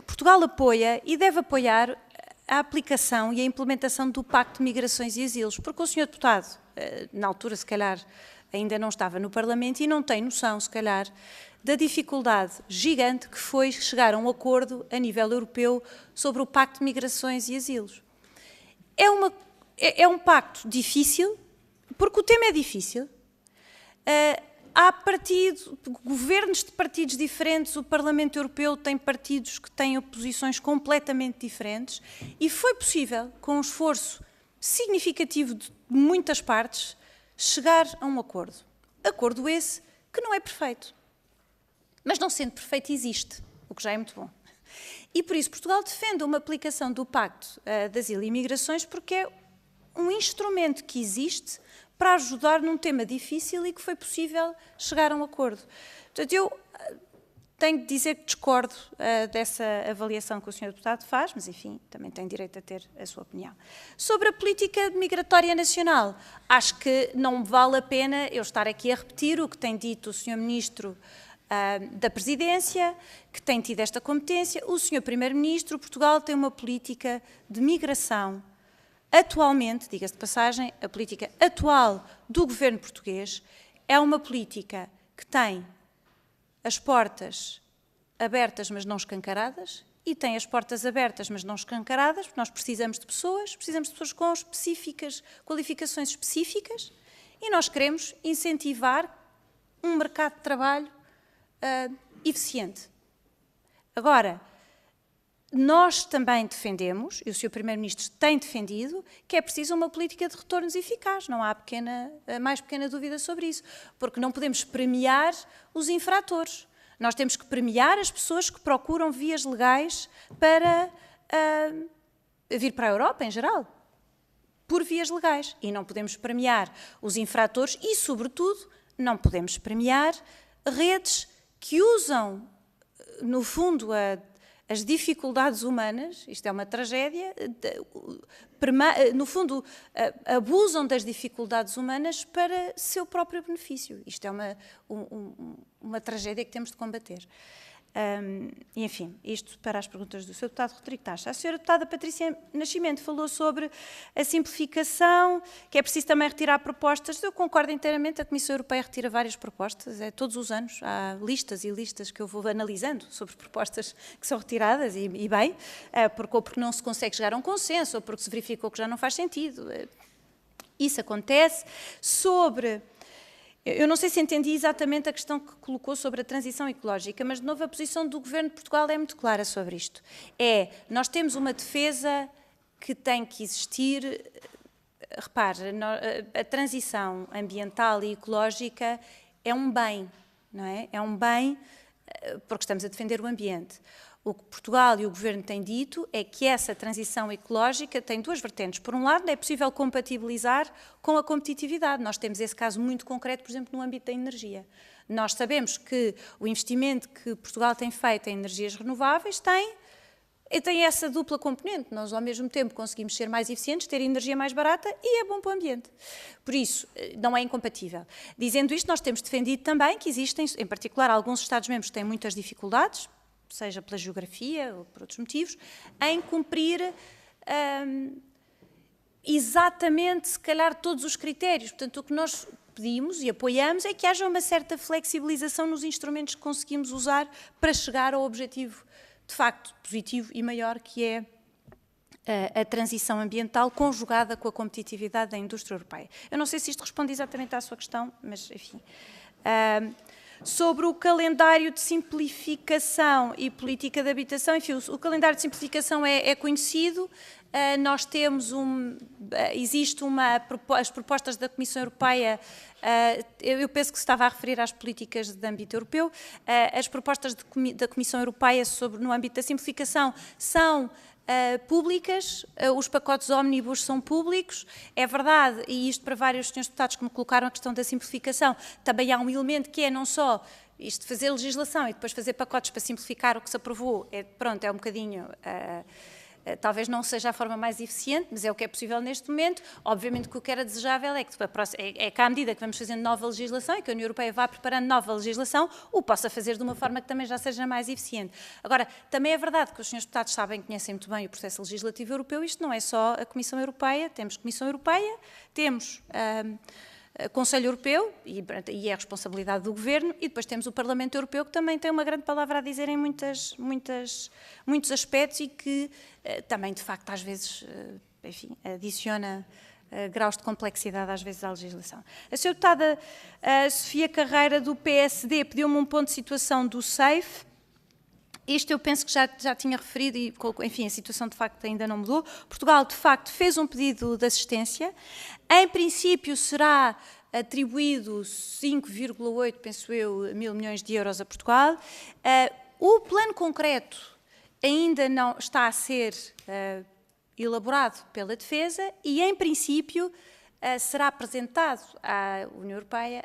Portugal apoia e deve apoiar a aplicação e a implementação do Pacto de Migrações e Asilos, porque o Sr. Deputado, na altura, se calhar, ainda não estava no Parlamento e não tem noção, se calhar, da dificuldade gigante que foi chegar a um acordo a nível europeu sobre o Pacto de Migrações e Asilos. É um pacto difícil, porque o tema é difícil. Há governos de partidos diferentes, o Parlamento Europeu tem partidos que têm posições completamente diferentes e foi possível, com um esforço significativo de muitas partes, chegar a um acordo. Acordo esse que não é perfeito. Mas não sendo perfeito existe, o que já é muito bom. E por isso Portugal defende uma aplicação do Pacto de Asilo e Imigrações porque é um instrumento que existe para ajudar num tema difícil e que foi possível chegar a um acordo. Portanto, eu tenho de dizer que discordo dessa avaliação que o Sr. Deputado faz, mas, enfim, também tem direito a ter a sua opinião. Sobre a política migratória nacional, acho que não vale a pena eu estar aqui a repetir o que tem dito o Sr. Ministro da Presidência, que tem tido esta competência. O Sr. Primeiro-Ministro, Portugal tem uma política de migração. Atualmente, diga-se de passagem, a política atual do governo português é uma política que tem as portas abertas, mas não escancaradas, e tem as portas abertas, mas não escancaradas, porque nós precisamos de pessoas com específicas, qualificações específicas, e nós queremos incentivar um mercado de trabalho eficiente. Agora, nós também defendemos, e o Sr. Primeiro-Ministro tem defendido, que é preciso uma política de retornos eficaz. Não há mais pequena dúvida sobre isso, porque não podemos premiar os infratores. Nós temos que premiar as pessoas que procuram vias legais para vir para a Europa, em geral, por vias legais. E não podemos premiar os infratores e, sobretudo, não podemos premiar redes que usam, no fundo, as dificuldades humanas, isto é uma tragédia, no fundo, abusam das dificuldades humanas para seu próprio benefício. Isto é uma tragédia que temos de combater. E, enfim, isto para as perguntas do Sr. Deputado Rodrigo Taxa. A Sra. Deputada Patrícia Nascimento falou sobre a simplificação, que é preciso também retirar propostas. Eu concordo inteiramente, a Comissão Europeia retira várias propostas, todos os anos há listas e listas que eu vou analisando sobre propostas que são retiradas, e bem, porque não se consegue chegar a um consenso, ou porque se verificou que já não faz sentido. Isso acontece. Eu não sei se entendi exatamente a questão que colocou sobre a transição ecológica, mas, de novo, a posição do Governo de Portugal é muito clara sobre isto. Nós temos uma defesa que tem que existir. Repare, a transição ambiental e ecológica é um bem, não é? É um bem porque estamos a defender o ambiente. O que Portugal e o Governo têm dito é que essa transição ecológica tem duas vertentes. Por um lado, é possível compatibilizar com a competitividade. Nós temos esse caso muito concreto, por exemplo, no âmbito da energia. Nós sabemos que o investimento que Portugal tem feito em energias renováveis tem essa dupla componente. Nós, ao mesmo tempo, conseguimos ser mais eficientes, ter energia mais barata e é bom para o ambiente. Por isso, não é incompatível. Dizendo isto, nós temos defendido também que existem, em particular, alguns Estados-membros que têm muitas dificuldades, seja pela geografia ou por outros motivos, em cumprir exatamente, se calhar, todos os critérios. Portanto, o que nós pedimos e apoiamos é que haja uma certa flexibilização nos instrumentos que conseguimos usar para chegar ao objetivo, de facto, positivo e maior, que é a transição ambiental conjugada com a competitividade da indústria europeia. Eu não sei se isto responde exatamente à sua questão, mas, enfim. Sobre o calendário de simplificação e política de habitação, enfim, o calendário de simplificação é conhecido. Nós temos as propostas da Comissão Europeia, eu penso que se estava a referir às políticas de âmbito europeu, as propostas da Comissão Europeia no âmbito da simplificação são públicas, os pacotes ómnibus são públicos, é verdade, e isto para vários senhores deputados que me colocaram a questão da simplificação, também há um elemento que é não só isto de fazer legislação e depois fazer pacotes para simplificar o que se aprovou, é um bocadinho... talvez não seja a forma mais eficiente, mas é o que é possível neste momento. Obviamente que o que era desejável é que à medida que vamos fazendo nova legislação e que a União Europeia vá preparando nova legislação, o possa fazer de uma forma que também já seja mais eficiente. Agora, também é verdade que os senhores deputados sabem, conhecem muito bem o processo legislativo europeu, isto não é só a Comissão Europeia, temos Comissão Europeia, temos... Conselho Europeu, e é a responsabilidade do Governo, e depois temos o Parlamento Europeu, que também tem uma grande palavra a dizer em muitos aspectos e que também, de facto, às vezes, enfim, adiciona graus de complexidade, às vezes, à legislação. A Sra. Deputada Sofia Carreira, do PSD, pediu-me um ponto de situação do SAFE. Isto eu penso que já tinha referido e, enfim, a situação de facto ainda não mudou. Portugal, de facto, fez um pedido de assistência. Em princípio, será atribuído 5,8, penso eu, mil milhões de euros a Portugal. O plano concreto ainda não está a ser elaborado pela Defesa e, em princípio, será apresentado à União Europeia,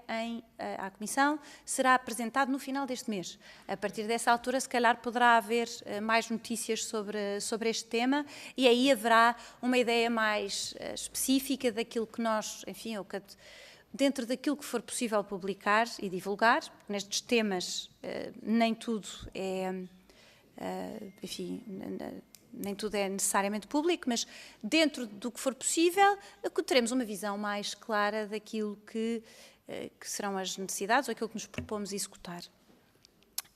à Comissão, será apresentado no final deste mês. A partir dessa altura, se calhar, poderá haver mais notícias sobre este tema e aí haverá uma ideia mais específica daquilo que nós, enfim, dentro daquilo que for possível publicar e divulgar. Nestes temas, nem tudo é, enfim, nem tudo é necessariamente público, mas dentro do que for possível, teremos uma visão mais clara daquilo que serão as necessidades ou aquilo que nos propomos executar.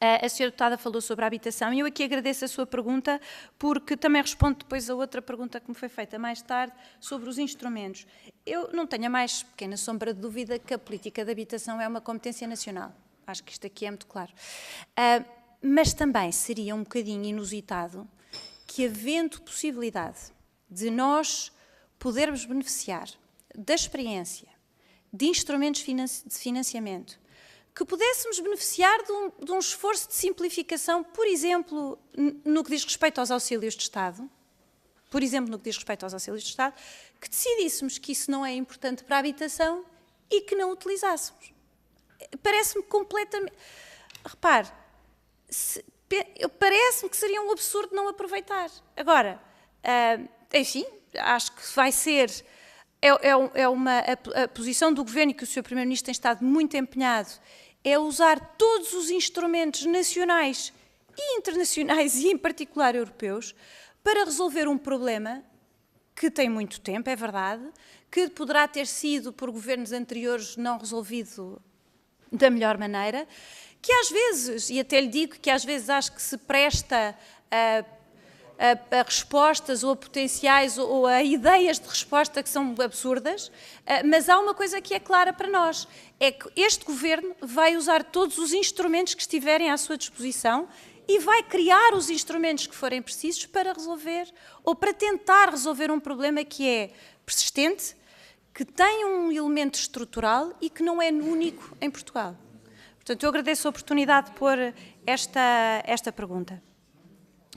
A senhora deputada falou sobre a habitação e eu aqui agradeço a sua pergunta porque também respondo depois a outra pergunta que me foi feita mais tarde sobre os instrumentos. Eu não tenho a mais pequena sombra de dúvida que a política de habitação é uma competência nacional. Acho que isto aqui é muito claro. Mas também seria um bocadinho inusitado que, havendo possibilidade de nós podermos beneficiar da experiência, de instrumentos de financiamento, que pudéssemos beneficiar de um esforço de simplificação, por exemplo, no que diz respeito aos auxílios de Estado, que decidíssemos que isso não é importante para a habitação e que não utilizássemos. Parece-me completamente... Repare, parece-me que seria um absurdo não aproveitar. Agora, enfim, acho que vai ser... a posição do Governo e que o Sr. Primeiro-Ministro tem estado muito empenhado é usar todos os instrumentos nacionais e internacionais e, em particular, europeus, para resolver um problema que tem muito tempo, é verdade, que poderá ter sido, por governos anteriores, não resolvido da melhor maneira, que às vezes, e até lhe digo que às vezes acho que se presta a respostas ou a potenciais ou a ideias de resposta que são absurdas, mas há uma coisa que é clara para nós, é que este Governo vai usar todos os instrumentos que estiverem à sua disposição e vai criar os instrumentos que forem precisos para resolver ou para tentar resolver um problema que é persistente, que tem um elemento estrutural e que não é único em Portugal. Portanto, eu agradeço a oportunidade de pôr esta pergunta.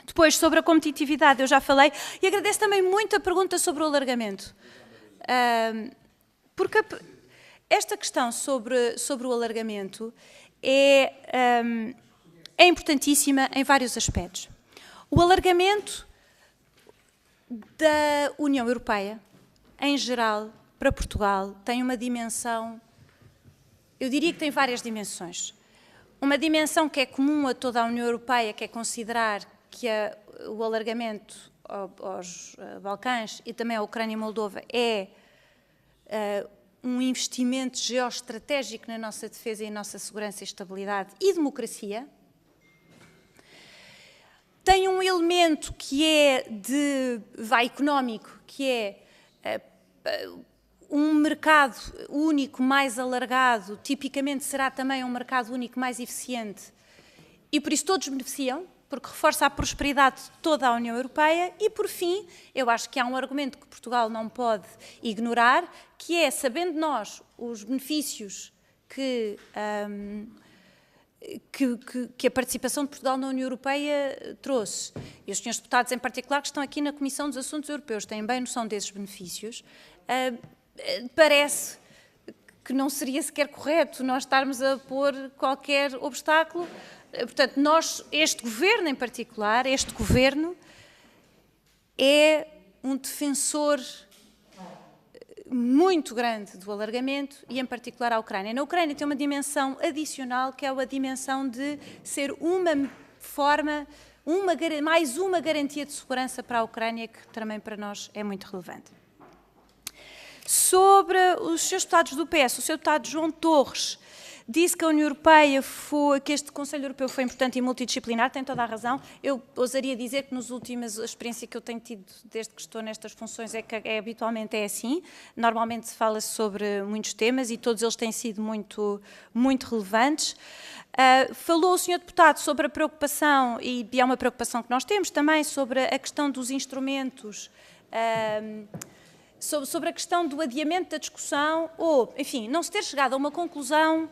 Depois, sobre a competitividade, eu já falei, e agradeço também muito a pergunta sobre o alargamento. Porque esta questão sobre o alargamento é importantíssima em vários aspectos. O alargamento da União Europeia, em geral, para Portugal, tem uma dimensão... Eu diria que tem várias dimensões. Uma dimensão que é comum a toda a União Europeia, que é considerar que o alargamento aos Balcãs e também à Ucrânia e Moldova é um investimento geoestratégico na nossa defesa e na nossa segurança e estabilidade e democracia. Tem um elemento que é económico, que é um mercado único mais alargado, tipicamente será também um mercado único mais eficiente e por isso todos beneficiam, porque reforça a prosperidade de toda a União Europeia e, por fim, eu acho que há um argumento que Portugal não pode ignorar, que é, sabendo nós os benefícios que a participação de Portugal na União Europeia trouxe, e os senhores deputados em particular que estão aqui na Comissão dos Assuntos Europeus têm bem noção desses benefícios, parece que não seria sequer correto nós estarmos a pôr qualquer obstáculo. Portanto, este Governo em particular, este Governo é um defensor muito grande do alargamento e, em particular, à Ucrânia. Na Ucrânia tem uma dimensão adicional, que é a dimensão de ser uma forma, mais uma garantia de segurança para a Ucrânia, que também para nós é muito relevante. Sobre os seus deputados do PS, o seu deputado João Torres disse que a União Europeia que este Conselho Europeu foi importante e multidisciplinar, tem toda a razão. Eu ousaria dizer que nas últimas, a experiência que eu tenho tido desde que estou nestas funções é que habitualmente é assim. Normalmente se fala sobre muitos temas e todos eles têm sido muito relevantes. Falou o Sr. Deputado sobre a preocupação, e é uma preocupação que nós temos também, sobre a questão dos instrumentos sobre a questão do adiamento da discussão ou, enfim, não se ter chegado a uma conclusão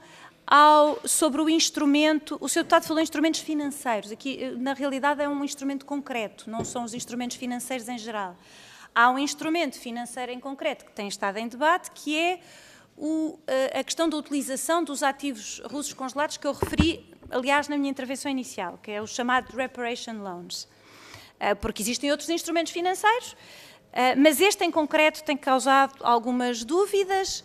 sobre o instrumento. O Sr. Deputado falou em instrumentos financeiros. Aqui, na realidade, é um instrumento concreto, não são os instrumentos financeiros em geral. Há um instrumento financeiro em concreto que tem estado em debate, que é a questão da utilização dos ativos russos congelados que eu referi, aliás, na minha intervenção inicial, que é o chamado Reparation Loans. Porque existem outros instrumentos financeiros, mas este em concreto tem causado algumas dúvidas.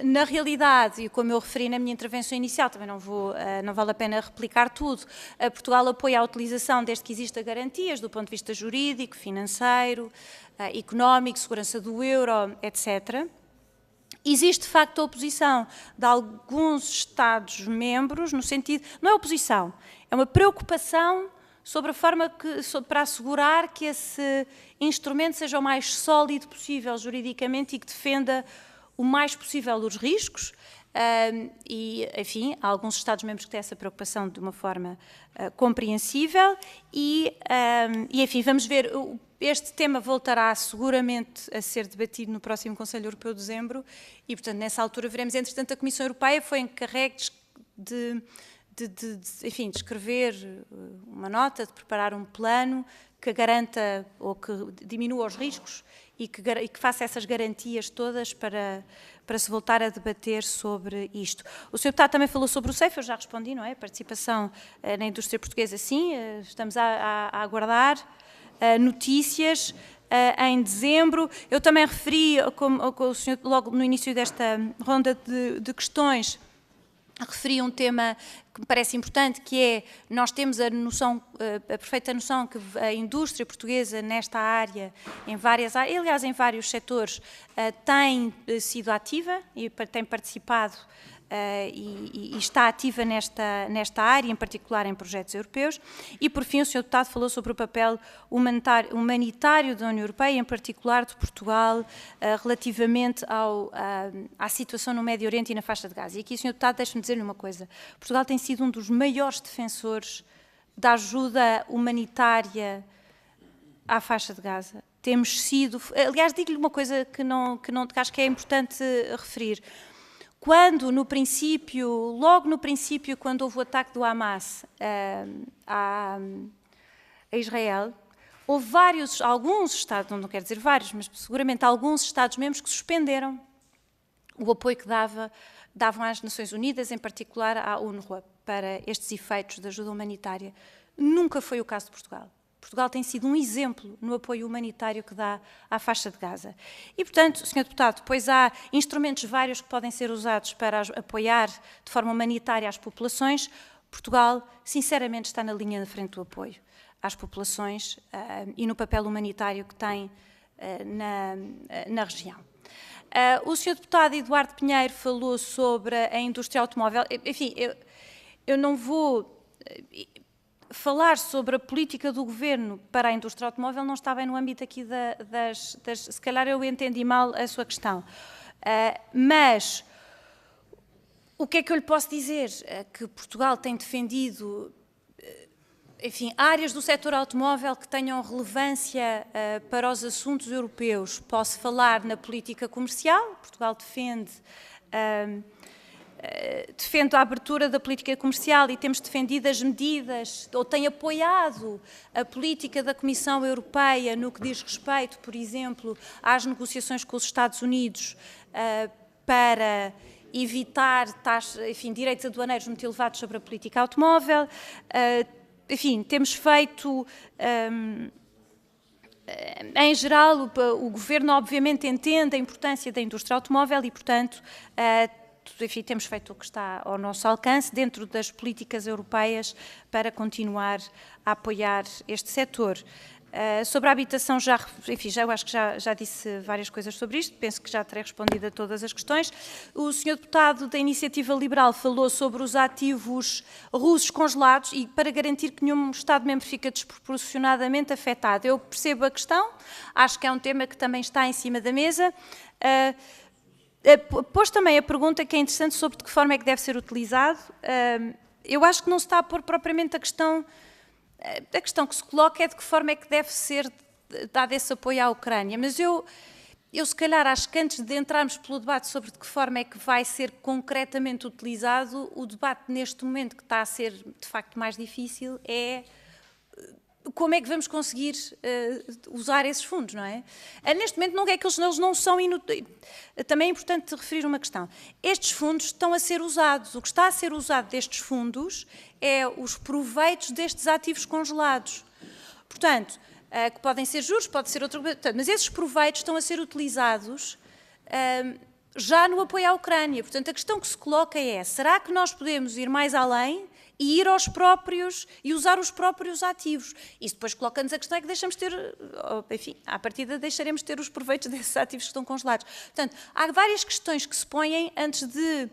Na realidade, e como eu referi na minha intervenção inicial, também não vale a pena replicar tudo, Portugal apoia a utilização desde que exista garantias do ponto de vista jurídico, financeiro, económico, segurança do euro, etc. Existe, de facto, a oposição de alguns Estados-membros, no sentido, não é oposição, é uma preocupação sobre a forma para assegurar que esse instrumento seja o mais sólido possível juridicamente e que defenda o mais possível os riscos, e, enfim, há alguns Estados-membros que têm essa preocupação de uma forma compreensível e, enfim, vamos ver, este tema voltará seguramente a ser debatido no próximo Conselho Europeu de dezembro e, portanto, nessa altura veremos. Entretanto, a Comissão Europeia foi encarregue de escrever uma nota, de preparar um plano que garanta ou que diminua os riscos e que faça essas garantias todas para se voltar a debater sobre isto. O Sr. Deputado também falou sobre o CEF, eu já respondi, não é? A participação na indústria portuguesa, sim, estamos a aguardar notícias em dezembro. Eu também referi, como o senhor, logo no início desta ronda de questões, referi um tema que me parece importante, que é, nós temos a perfeita noção que a indústria portuguesa nesta área, em várias áreas, aliás em vários setores, tem sido ativa e tem participado e está ativa nesta área, em particular em projetos europeus. E, por fim, o Sr. Deputado falou sobre o papel humanitário da União Europeia, em particular de Portugal, relativamente à situação no Médio Oriente e na faixa de Gaza. E aqui, Sr. Deputado, deixe-me dizer-lhe uma coisa. Portugal tem sido um dos maiores defensores da ajuda humanitária à faixa de Gaza. Temos sido... Aliás, digo-lhe uma coisa que acho que é importante referir. Quando, logo no princípio, quando houve o ataque do Hamas a Israel, houve alguns Estados, não quero dizer vários, mas seguramente alguns Estados-membros que suspenderam o apoio que davam às Nações Unidas, em particular à UNRWA, para estes efeitos de ajuda humanitária. Nunca foi o caso de Portugal. Portugal tem sido um exemplo no apoio humanitário que dá à faixa de Gaza. E, portanto, Sr. Deputado, depois há instrumentos vários que podem ser usados para apoiar de forma humanitária as populações. Portugal, sinceramente, está na linha de frente do apoio às populações e no papel humanitário que tem na região. O Sr. Deputado Eduardo Pinheiro falou sobre a indústria automóvel. Enfim, eu não vou... Falar sobre a política do Governo para a indústria automóvel não está bem no âmbito aqui se calhar eu entendi mal a sua questão. Mas o que é que eu lhe posso dizer? Que Portugal tem defendido, enfim, áreas do setor automóvel que tenham relevância para os assuntos europeus. Posso falar na política comercial. Portugal defende a abertura da política comercial e temos defendido as medidas, ou tem apoiado a política da Comissão Europeia no que diz respeito, por exemplo, às negociações com os Estados Unidos para evitar direitos aduaneiros muito elevados sobre a política automóvel. Enfim, temos feito... Em geral, o Governo obviamente entende a importância da indústria automóvel e, portanto, enfim, temos feito o que está ao nosso alcance dentro das políticas europeias para continuar a apoiar este setor. Sobre a habitação, eu acho que já disse várias coisas sobre isto, penso que já terei respondido a todas as questões. O Sr. Deputado da Iniciativa Liberal falou sobre os ativos russos congelados e para garantir que nenhum Estado-membro fica desproporcionadamente afetado. Eu percebo a questão, acho que é um tema que também está em cima da mesa. Pôs também a pergunta que é interessante sobre de que forma é que deve ser utilizado. Eu acho que não se está a pôr propriamente a questão que se coloca é de que forma é que deve ser dado esse apoio à Ucrânia, mas eu eu, se calhar, acho que antes de entrarmos pelo debate sobre de que forma é que vai ser concretamente utilizado, o debate neste momento, que está a ser, de facto, mais difícil, é como é que vamos conseguir usar esses fundos, não é? Neste momento, não é que eles não são inúteis. Também é importante referir uma questão. Estes fundos estão a ser usados. O que está a ser usado destes fundos é os proveitos destes ativos congelados. Portanto, que podem ser juros, pode ser outro... Mas esses proveitos estão a ser utilizados já no apoio à Ucrânia. Portanto, a questão que se coloca é, será que nós podemos ir mais além e ir aos próprios, e usar os próprios ativos? Isso depois coloca-nos a questão é que deixamos ter, enfim, à partida deixaremos ter os proveitos desses ativos que estão congelados. Portanto, há várias questões que se põem antes de,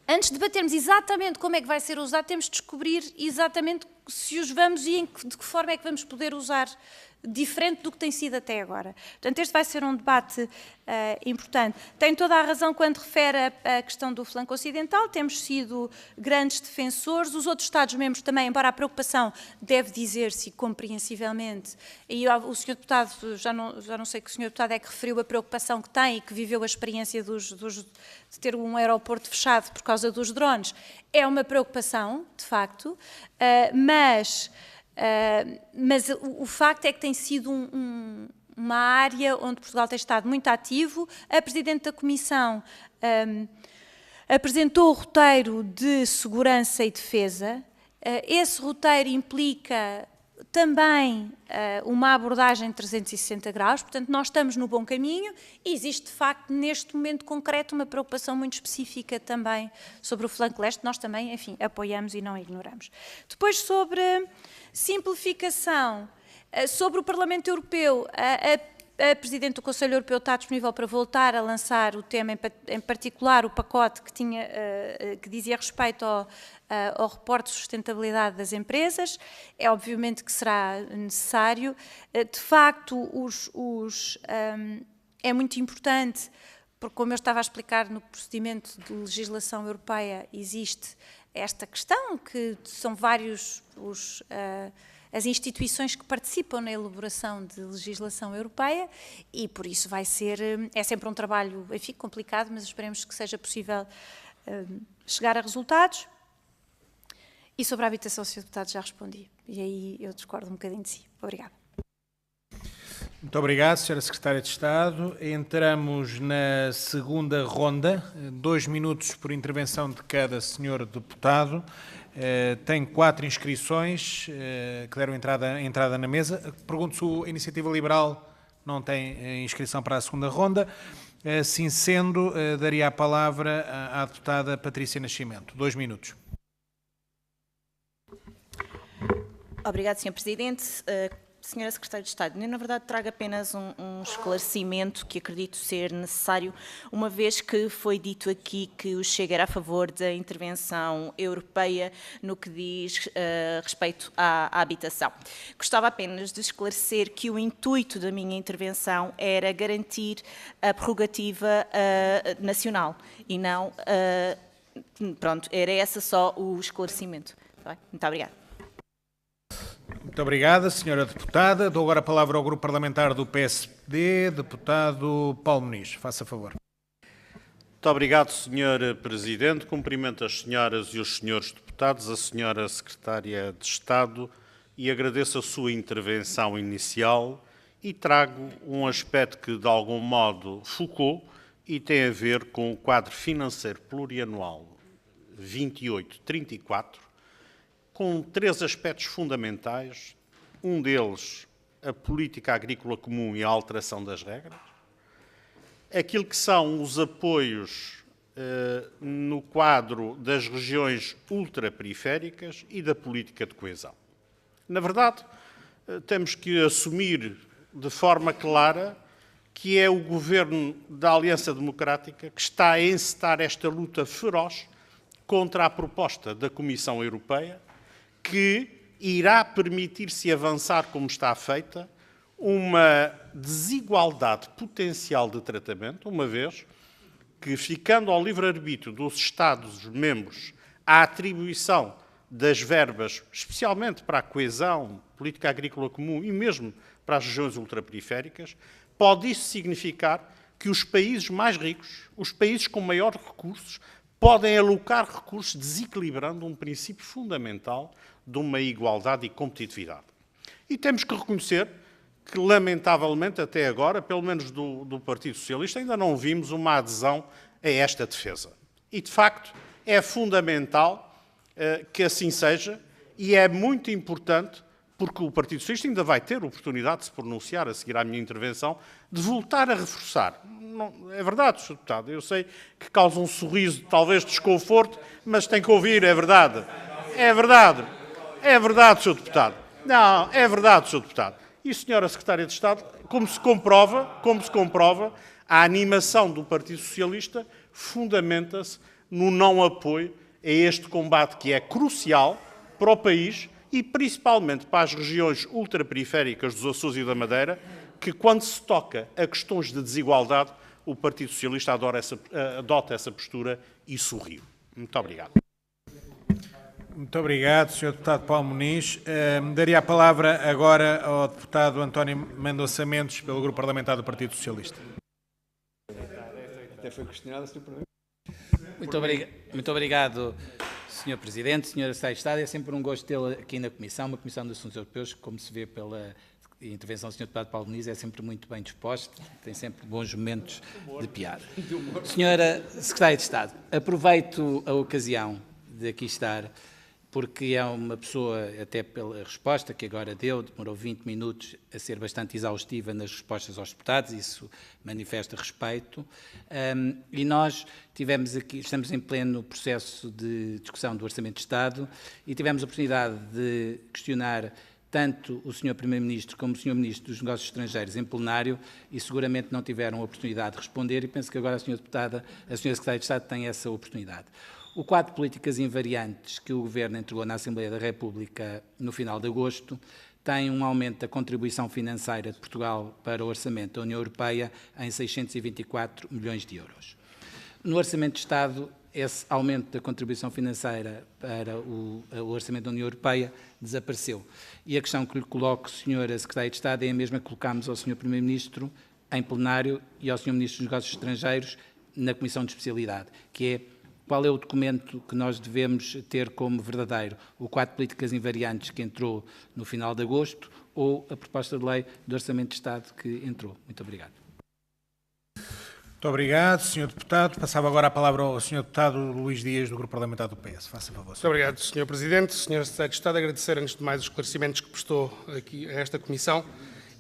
antes de debatermos exatamente como é que vai ser usado, temos de descobrir exatamente se os vamos e de que forma é que vamos poder usar diferente do que tem sido até agora. Portanto, este vai ser um debate importante. Tem toda a razão quando refere a questão do flanco ocidental, temos sido grandes defensores, os outros Estados-membros também, embora a preocupação deve dizer-se compreensivelmente, e o Sr. Deputado, já não sei que o Sr. Deputado é que referiu a preocupação que tem e que viveu a experiência de ter um aeroporto fechado por causa dos drones, é uma preocupação, de facto, mas o facto é que tem sido uma área onde Portugal tem estado muito ativo. A Presidente da Comissão apresentou o roteiro de segurança e defesa. Esse roteiro implica também uma abordagem de 360 graus, portanto nós estamos no bom caminho e existe de facto neste momento concreto uma preocupação muito específica também sobre o flanco leste, nós também, enfim, apoiamos e não ignoramos. Depois sobre simplificação, sobre o Parlamento Europeu, a Presidente do Conselho Europeu está disponível para voltar a lançar o tema, em particular o pacote que dizia respeito ao reporte de sustentabilidade das empresas. É obviamente que será necessário. De facto, é muito importante, porque como eu estava a explicar no procedimento de legislação europeia, existe esta questão, que são vários as instituições que participam na elaboração de legislação europeia e por isso é sempre um trabalho, enfim, complicado, mas esperemos que seja possível chegar a resultados. E sobre a habitação, o Sr. Deputado já respondi, e aí eu discordo um bocadinho de si. Obrigada. Muito obrigado, Sra. Secretária de Estado. Entramos na segunda ronda, 2 minutos por intervenção de cada Sr. Deputado. Tem 4 inscrições que deram entrada na mesa. Pergunto se a Iniciativa Liberal não tem inscrição para a segunda ronda. Assim sendo, daria a palavra à deputada Patrícia Nascimento. 2 minutos. Obrigada, Sr. Presidente. Senhora Secretária de Estado, eu, na verdade, trago apenas um esclarecimento que acredito ser necessário, uma vez que foi dito aqui que o Chega era a favor da intervenção europeia no que diz respeito à habitação. Gostava apenas de esclarecer que o intuito da minha intervenção era garantir a prerrogativa nacional e não... pronto, era esse só o esclarecimento. Muito obrigada. Muito obrigada, Sra. Deputada. Dou agora a palavra ao Grupo Parlamentar do PSD, Deputado Paulo Muniz. Faça favor. Muito obrigado, Sr. Presidente. Cumprimento as senhoras e os senhores deputados, a Sra. Secretária de Estado e agradeço a sua intervenção inicial e trago um aspecto que, de algum modo, focou e tem a ver com o quadro financeiro plurianual 28-34, com 3 aspectos fundamentais, um deles a política agrícola comum e a alteração das regras, aquilo que são os apoios no quadro das regiões ultraperiféricas e da política de coesão. Na verdade, temos que assumir de forma clara que é o governo da Aliança Democrática que está a encetar esta luta feroz contra a proposta da Comissão Europeia, que irá permitir-se avançar, como está feita, uma desigualdade potencial de tratamento, uma vez que, ficando ao livre-arbítrio dos Estados-membros a atribuição das verbas, especialmente para a coesão, política agrícola comum e mesmo para as regiões ultraperiféricas, pode isso significar que os países mais ricos, os países com maiores recursos, podem alocar recursos desequilibrando um princípio fundamental de uma igualdade e competitividade. E temos que reconhecer que, lamentavelmente, até agora, pelo menos do Partido Socialista, ainda não vimos uma adesão a esta defesa. E, de facto, é fundamental que assim seja e é muito importante, porque o Partido Socialista ainda vai ter a oportunidade de se pronunciar a seguir à minha intervenção, de voltar a reforçar. Não, é verdade, Sr. Deputado, eu sei que causa um sorriso, talvez desconforto, mas tem que ouvir, é verdade. É verdade. É verdade, Sr. Deputado. Não, é verdade, Sr. Deputado. E, Sra. Secretária de Estado, como se comprova, a animação do Partido Socialista fundamenta-se no não apoio a este combate que é crucial para o país e principalmente para as regiões ultraperiféricas dos Açores e da Madeira, que quando se toca a questões de desigualdade, o Partido Socialista adota essa postura e sorriu. Muito obrigado. Muito obrigado, Sr. Deputado Paulo Muniz. Daria a palavra agora ao Deputado António Mendonça Mendes, pelo Grupo Parlamentar do Partido Socialista. Até foi questionado, Sr. Presidente. Muito obrigado, Sr. Presidente, Sra. Secretária de Estado. É sempre um gosto tê-la aqui na Comissão, uma Comissão de Assuntos Europeus, que, como se vê pela intervenção do Sr. Deputado Paulo Muniz, é sempre muito bem disposto, tem sempre bons momentos de piada. Sra. Secretária de Estado, aproveito a ocasião de aqui estar, porque é uma pessoa, até pela resposta que agora deu, demorou 20 minutos a ser bastante exaustiva nas respostas aos deputados, isso manifesta respeito, e nós estamos em pleno processo de discussão do Orçamento de Estado e tivemos a oportunidade de questionar tanto o Sr. Primeiro-Ministro como o Sr. Ministro dos Negócios Estrangeiros em plenário e seguramente não tiveram a oportunidade de responder e penso que agora a Sra. Deputada, a Sra. Secretária de Estado tem essa oportunidade. O quadro de políticas invariantes que o Governo entregou na Assembleia da República no final de agosto tem um aumento da contribuição financeira de Portugal para o orçamento da União Europeia em 624 milhões de euros. No Orçamento de Estado, esse aumento da contribuição financeira para o orçamento da União Europeia desapareceu. E a questão que lhe coloco, Sra. Secretária de Estado, é a mesma que colocámos ao Sr. Primeiro-Ministro em plenário e ao Sr. Ministro dos Negócios Estrangeiros na Comissão de Especialidade, que é: qual é o documento que nós devemos ter como verdadeiro? O quadro de políticas invariantes que entrou no final de agosto ou a proposta de lei do Orçamento de Estado que entrou? Muito obrigado. Muito obrigado, Sr. Deputado. Passava agora a palavra ao Sr. Deputado Luís Dias, do Grupo Parlamentar do PS. Faça favor. Muito obrigado, Sr. Presidente. Sra. Secretária de Estado, agradecer antes de mais os esclarecimentos que prestou aqui a esta Comissão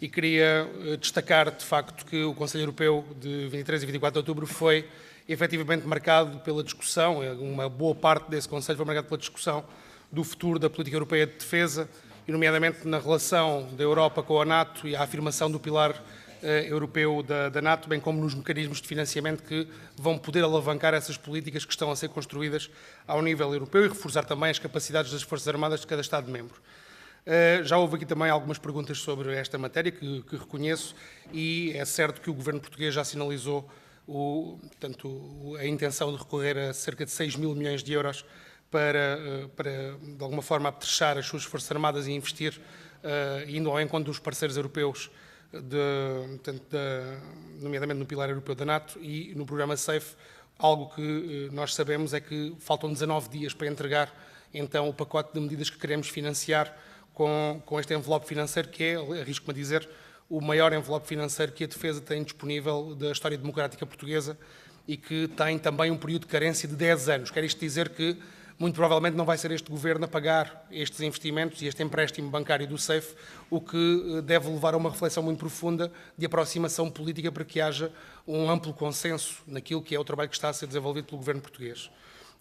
e queria destacar, de facto, que o Conselho Europeu de 23 e 24 de outubro foi efetivamente marcado pela discussão, uma boa parte desse Conselho foi marcado pela discussão do futuro da política europeia de defesa, e nomeadamente na relação da Europa com a NATO e a afirmação do pilar europeu da NATO, bem como nos mecanismos de financiamento que vão poder alavancar essas políticas que estão a ser construídas ao nível europeu e reforçar também as capacidades das Forças Armadas de cada Estado-membro. Já houve aqui também algumas perguntas sobre esta matéria que reconheço, e é certo que o Governo português já sinalizou a intenção de recorrer a cerca de 6 mil milhões de euros para de alguma forma, apetrechar as suas Forças Armadas e investir, indo ao encontro dos parceiros europeus, nomeadamente no pilar europeu da NATO e no programa SAFE. Algo que nós sabemos é que faltam 19 dias para entregar, então, o pacote de medidas que queremos financiar com este envelope financeiro, que é, arrisco-me a dizer, o maior envelope financeiro que a defesa tem disponível da história democrática portuguesa e que tem também um período de carência de 10 anos. Quer isto dizer que, muito provavelmente, não vai ser este Governo a pagar estes investimentos e este empréstimo bancário do SAFE, o que deve levar a uma reflexão muito profunda de aproximação política para que haja um amplo consenso naquilo que é o trabalho que está a ser desenvolvido pelo Governo português.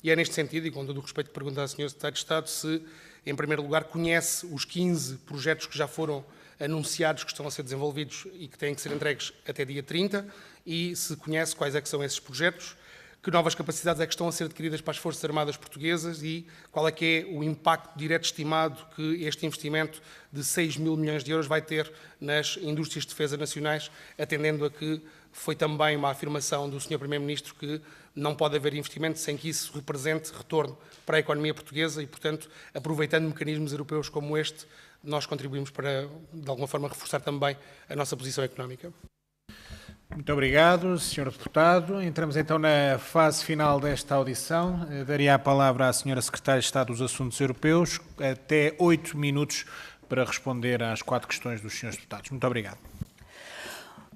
E é neste sentido, e com todo o respeito que pergunta à Sra. Secretária de Estado, se, em primeiro lugar, conhece os 15 projetos que já foram anunciados, que estão a ser desenvolvidos e que têm que ser entregues até dia 30, e se conhece quais é que são esses projetos, que novas capacidades é que estão a ser adquiridas para as Forças Armadas portuguesas e qual é que é o impacto direto estimado que este investimento de 6 mil milhões de euros vai ter nas indústrias de defesa nacionais, atendendo a que foi também uma afirmação do Sr. Primeiro-Ministro que não pode haver investimento sem que isso represente retorno para a economia portuguesa e, portanto, aproveitando mecanismos europeus como este, nós contribuímos para, de alguma forma, reforçar também a nossa posição económica. Muito obrigado, Sr. Deputado. Entramos então na fase final desta audição. Daria a palavra à Sra. Secretária de Estado dos Assuntos Europeus, até 8 minutos para responder às 4 questões dos Srs. Deputados. Muito obrigado.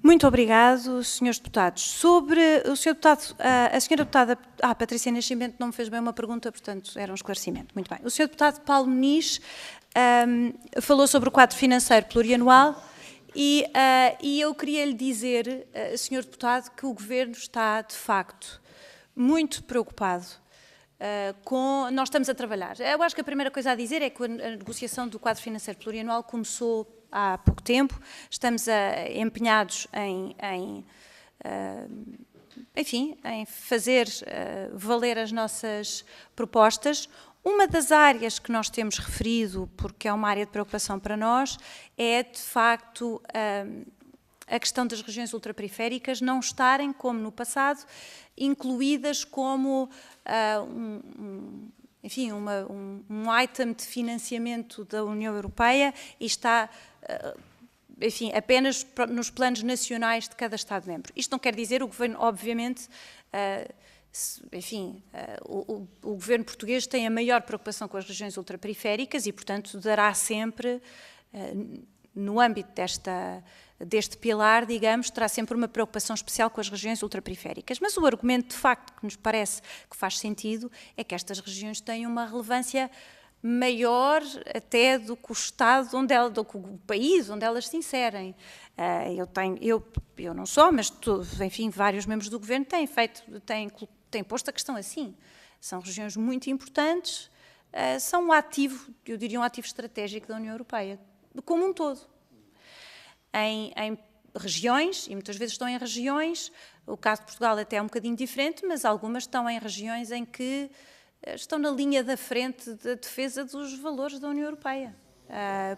Muito obrigado, Srs. Deputados. Sobre o Sr. Deputado, a Sra. Deputada Patrícia Nascimento não me fez bem uma pergunta, portanto era um esclarecimento. Muito bem. O Sr. Deputado Paulo Muniz falou sobre o quadro financeiro plurianual. E eu queria lhe dizer, Sr. Deputado, que o Governo está, de facto, muito preocupado com... Nós estamos a trabalhar. Eu acho que a primeira coisa a dizer é que a negociação do quadro financeiro plurianual começou há pouco tempo. Estamos empenhados em fazer valer as nossas propostas. Uma das áreas que nós temos referido, porque é uma área de preocupação para nós, é, de facto, a questão das regiões ultraperiféricas não estarem, como no passado, incluídas como um item de financiamento da União Europeia e está, apenas nos planos nacionais de cada Estado-membro. Isto não quer dizer, o Governo, obviamente, o Governo português tem a maior preocupação com as regiões ultraperiféricas e, portanto, dará sempre, no âmbito deste pilar, digamos, terá sempre uma preocupação especial com as regiões ultraperiféricas. Mas o argumento, de facto, que nos parece que faz sentido é que estas regiões têm uma relevância maior até do que o Estado, do que o país onde elas se inserem. Eu não só, mas vários membros do Governo têm posto a questão assim. São regiões muito importantes, são um ativo, eu diria um ativo estratégico da União Europeia, como um todo. Em regiões, e muitas vezes estão em regiões, o caso de Portugal até é um bocadinho diferente, mas algumas estão em regiões em que estão na linha da frente da defesa dos valores da União Europeia.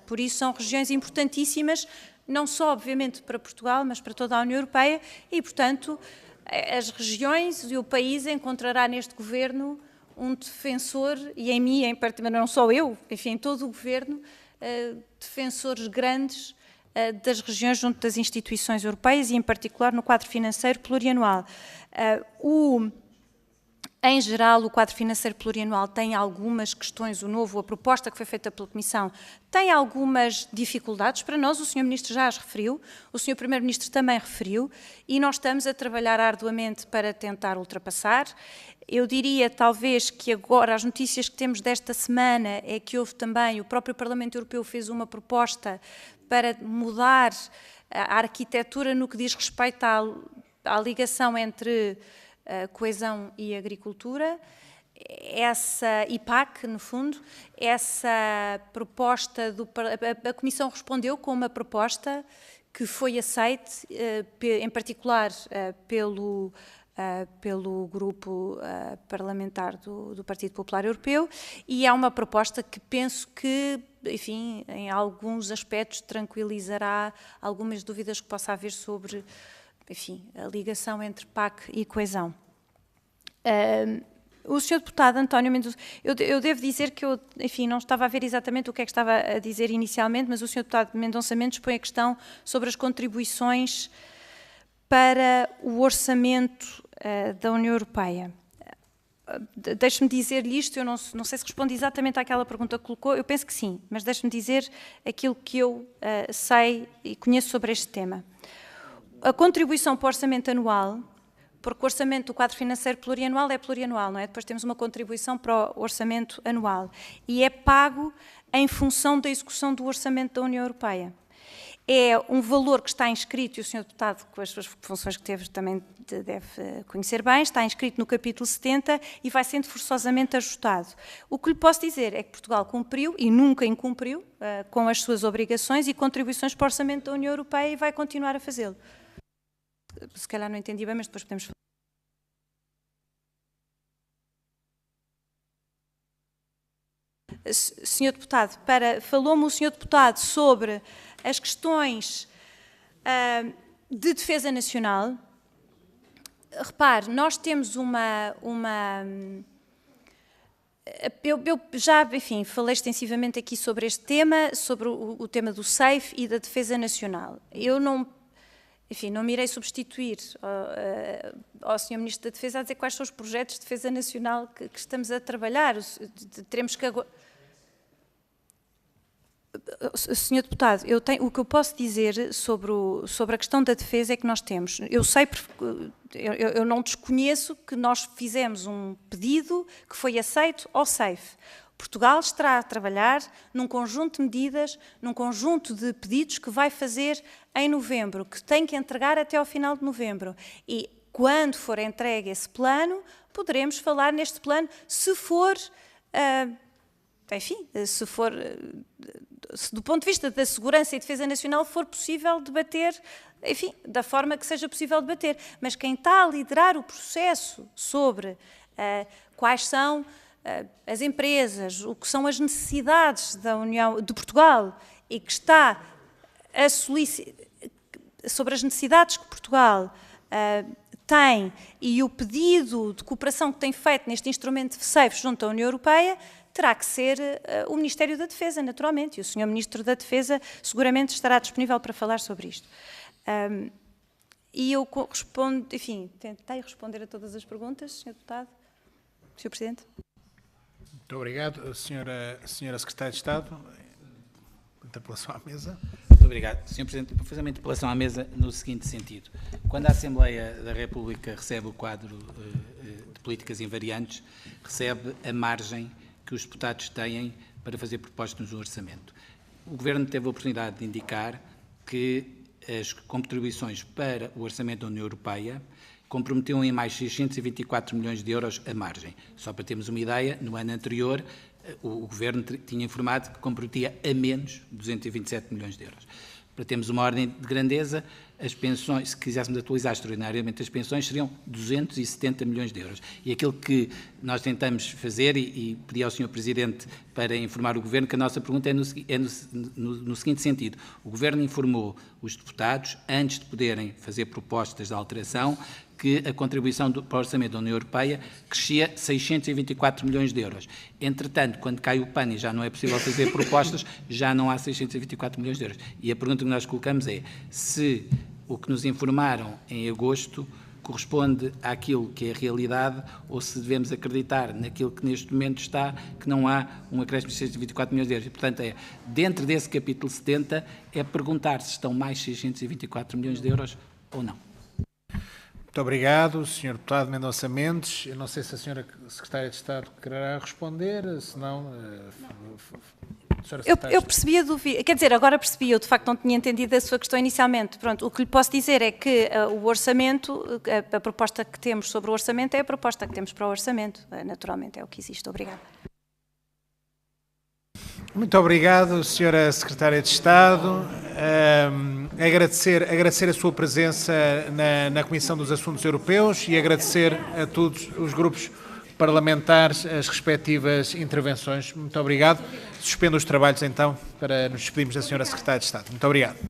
Por isso são regiões importantíssimas, não só, obviamente, para Portugal, mas para toda a União Europeia e, portanto, as regiões e o país encontrará neste Governo um defensor, e em mim, em particular, não só eu, enfim, todo o Governo, defensores grandes das regiões junto das instituições europeias e, em particular, no quadro financeiro plurianual. Em geral, o quadro financeiro plurianual tem algumas questões, a proposta que foi feita pela Comissão tem algumas dificuldades para nós, o Sr. Ministro já as referiu, o Sr. Primeiro-Ministro também referiu, e nós estamos a trabalhar arduamente para tentar ultrapassar. Eu diria, talvez, que agora as notícias que temos desta semana é que houve também, o próprio Parlamento Europeu fez uma proposta para mudar a arquitetura no que diz respeito à ligação entre coesão e agricultura, e PAC, no fundo, essa proposta, a Comissão respondeu com uma proposta que foi aceite, em particular pelo grupo parlamentar do Partido Popular Europeu, e é uma proposta que penso que, enfim, em alguns aspectos tranquilizará algumas dúvidas que possa haver sobre, enfim, a ligação entre PAC e coesão. O Sr. Deputado António Mendonça, eu devo dizer que eu, enfim, não estava a ver exatamente o que é que estava a dizer inicialmente, mas o Sr. Deputado Mendonça Mendes põe a questão sobre as contribuições para o orçamento da União Europeia. Deixe-me dizer-lhe isto, eu não sei se responde exatamente àquela pergunta que colocou, eu penso que sim, mas deixe-me dizer aquilo que eu sei e conheço sobre este tema. A contribuição para o orçamento anual, porque o orçamento do quadro financeiro plurianual é plurianual, não é? Depois temos uma contribuição para o orçamento anual e é pago em função da execução do orçamento da União Europeia. É um valor que está inscrito, e o Sr. Deputado, com as suas funções que teve, também deve conhecer bem, está inscrito no capítulo 70 e vai sendo forçosamente ajustado. O que lhe posso dizer é que Portugal cumpriu e nunca incumpriu com as suas obrigações e contribuições para o orçamento da União Europeia e vai continuar a fazê-lo. Se calhar não entendi bem, mas depois podemos falar. Senhor Deputado, falou-me o Senhor Deputado sobre as questões de defesa nacional. Repare, nós temos Eu já, enfim, falei extensivamente aqui sobre este tema, sobre o tema do SAFE e da defesa nacional. Eu não me irei substituir ao Sr. Ministro da Defesa a dizer quais são os projetos de defesa nacional que estamos a trabalhar. Teremos que... Sr. Deputado, o que eu posso dizer sobre a questão da defesa é que nós temos... Eu não desconheço que nós fizemos um pedido que foi aceito ao SAFE. Portugal estará a trabalhar num conjunto de medidas, num conjunto de pedidos que vai fazer em novembro, que tem que entregar até ao final de novembro. E quando for entregue esse plano, poderemos falar neste plano, se for, se do ponto de vista da segurança e defesa nacional for possível debater, enfim, da forma que seja possível debater. Mas quem está a liderar o processo sobre quais são as empresas, o que são as necessidades da União, de Portugal, e que está a solicitar, sobre as necessidades que Portugal tem e o pedido de cooperação que tem feito neste instrumento de SAFE junto à União Europeia, terá que ser o Ministério da Defesa, naturalmente, e o Sr. Ministro da Defesa seguramente estará disponível para falar sobre isto. E eu respondo, enfim, tentei responder a todas as perguntas, Sr. Deputado. Sr. Presidente. Muito obrigado. Senhora Secretária de Estado, interpelação à mesa. Muito obrigado. Sr. Presidente, vou fazer uma interpelação à mesa no seguinte sentido. Quando a Assembleia da República recebe o quadro de políticas invariantes, recebe a margem que os deputados têm para fazer propostas no orçamento. O Governo teve a oportunidade de indicar que as contribuições para o orçamento da União Europeia comprometiam em mais 624 milhões de euros a margem. Só para termos uma ideia, no ano anterior o Governo tinha informado que comprometia a menos 227 milhões de euros. Para termos uma ordem de grandeza, as pensões, se quiséssemos atualizar extraordinariamente as pensões, seriam 270 milhões de euros. E aquilo que nós tentamos fazer, e pedi ao Sr. Presidente para informar o Governo, que a nossa pergunta é no seguinte sentido. O Governo informou os deputados, antes de poderem fazer propostas de alteração, que a contribuição para o orçamento da União Europeia crescia 624 milhões de euros. Entretanto, quando cai o pano e já não é possível fazer propostas, já não há 624 milhões de euros. E a pergunta que nós colocamos é se o que nos informaram em agosto corresponde àquilo que é a realidade ou se devemos acreditar naquilo que neste momento está, que não há um acréscimo de 624 milhões de euros. E, portanto, dentro desse capítulo 70, é perguntar se estão mais 624 milhões de euros ou não. Muito obrigado, Sr. Deputado Mendonça Mendes. Eu não sei se a Sra. Secretária de Estado quererá responder, se não... Eu percebi a dúvida, quer dizer, agora percebi, eu de facto não tinha entendido a sua questão inicialmente. Pronto, o que lhe posso dizer é que o orçamento, a proposta que temos sobre o orçamento é a proposta que temos para o orçamento, naturalmente é o que existe. Obrigada. Muito obrigado, Sra. Secretária de Estado. Agradecer a sua presença na Comissão dos Assuntos Europeus e agradecer a todos os grupos parlamentares as respectivas intervenções. Muito obrigado. Suspendo os trabalhos, então, para nos despedirmos da Sra. Secretária de Estado. Muito obrigado.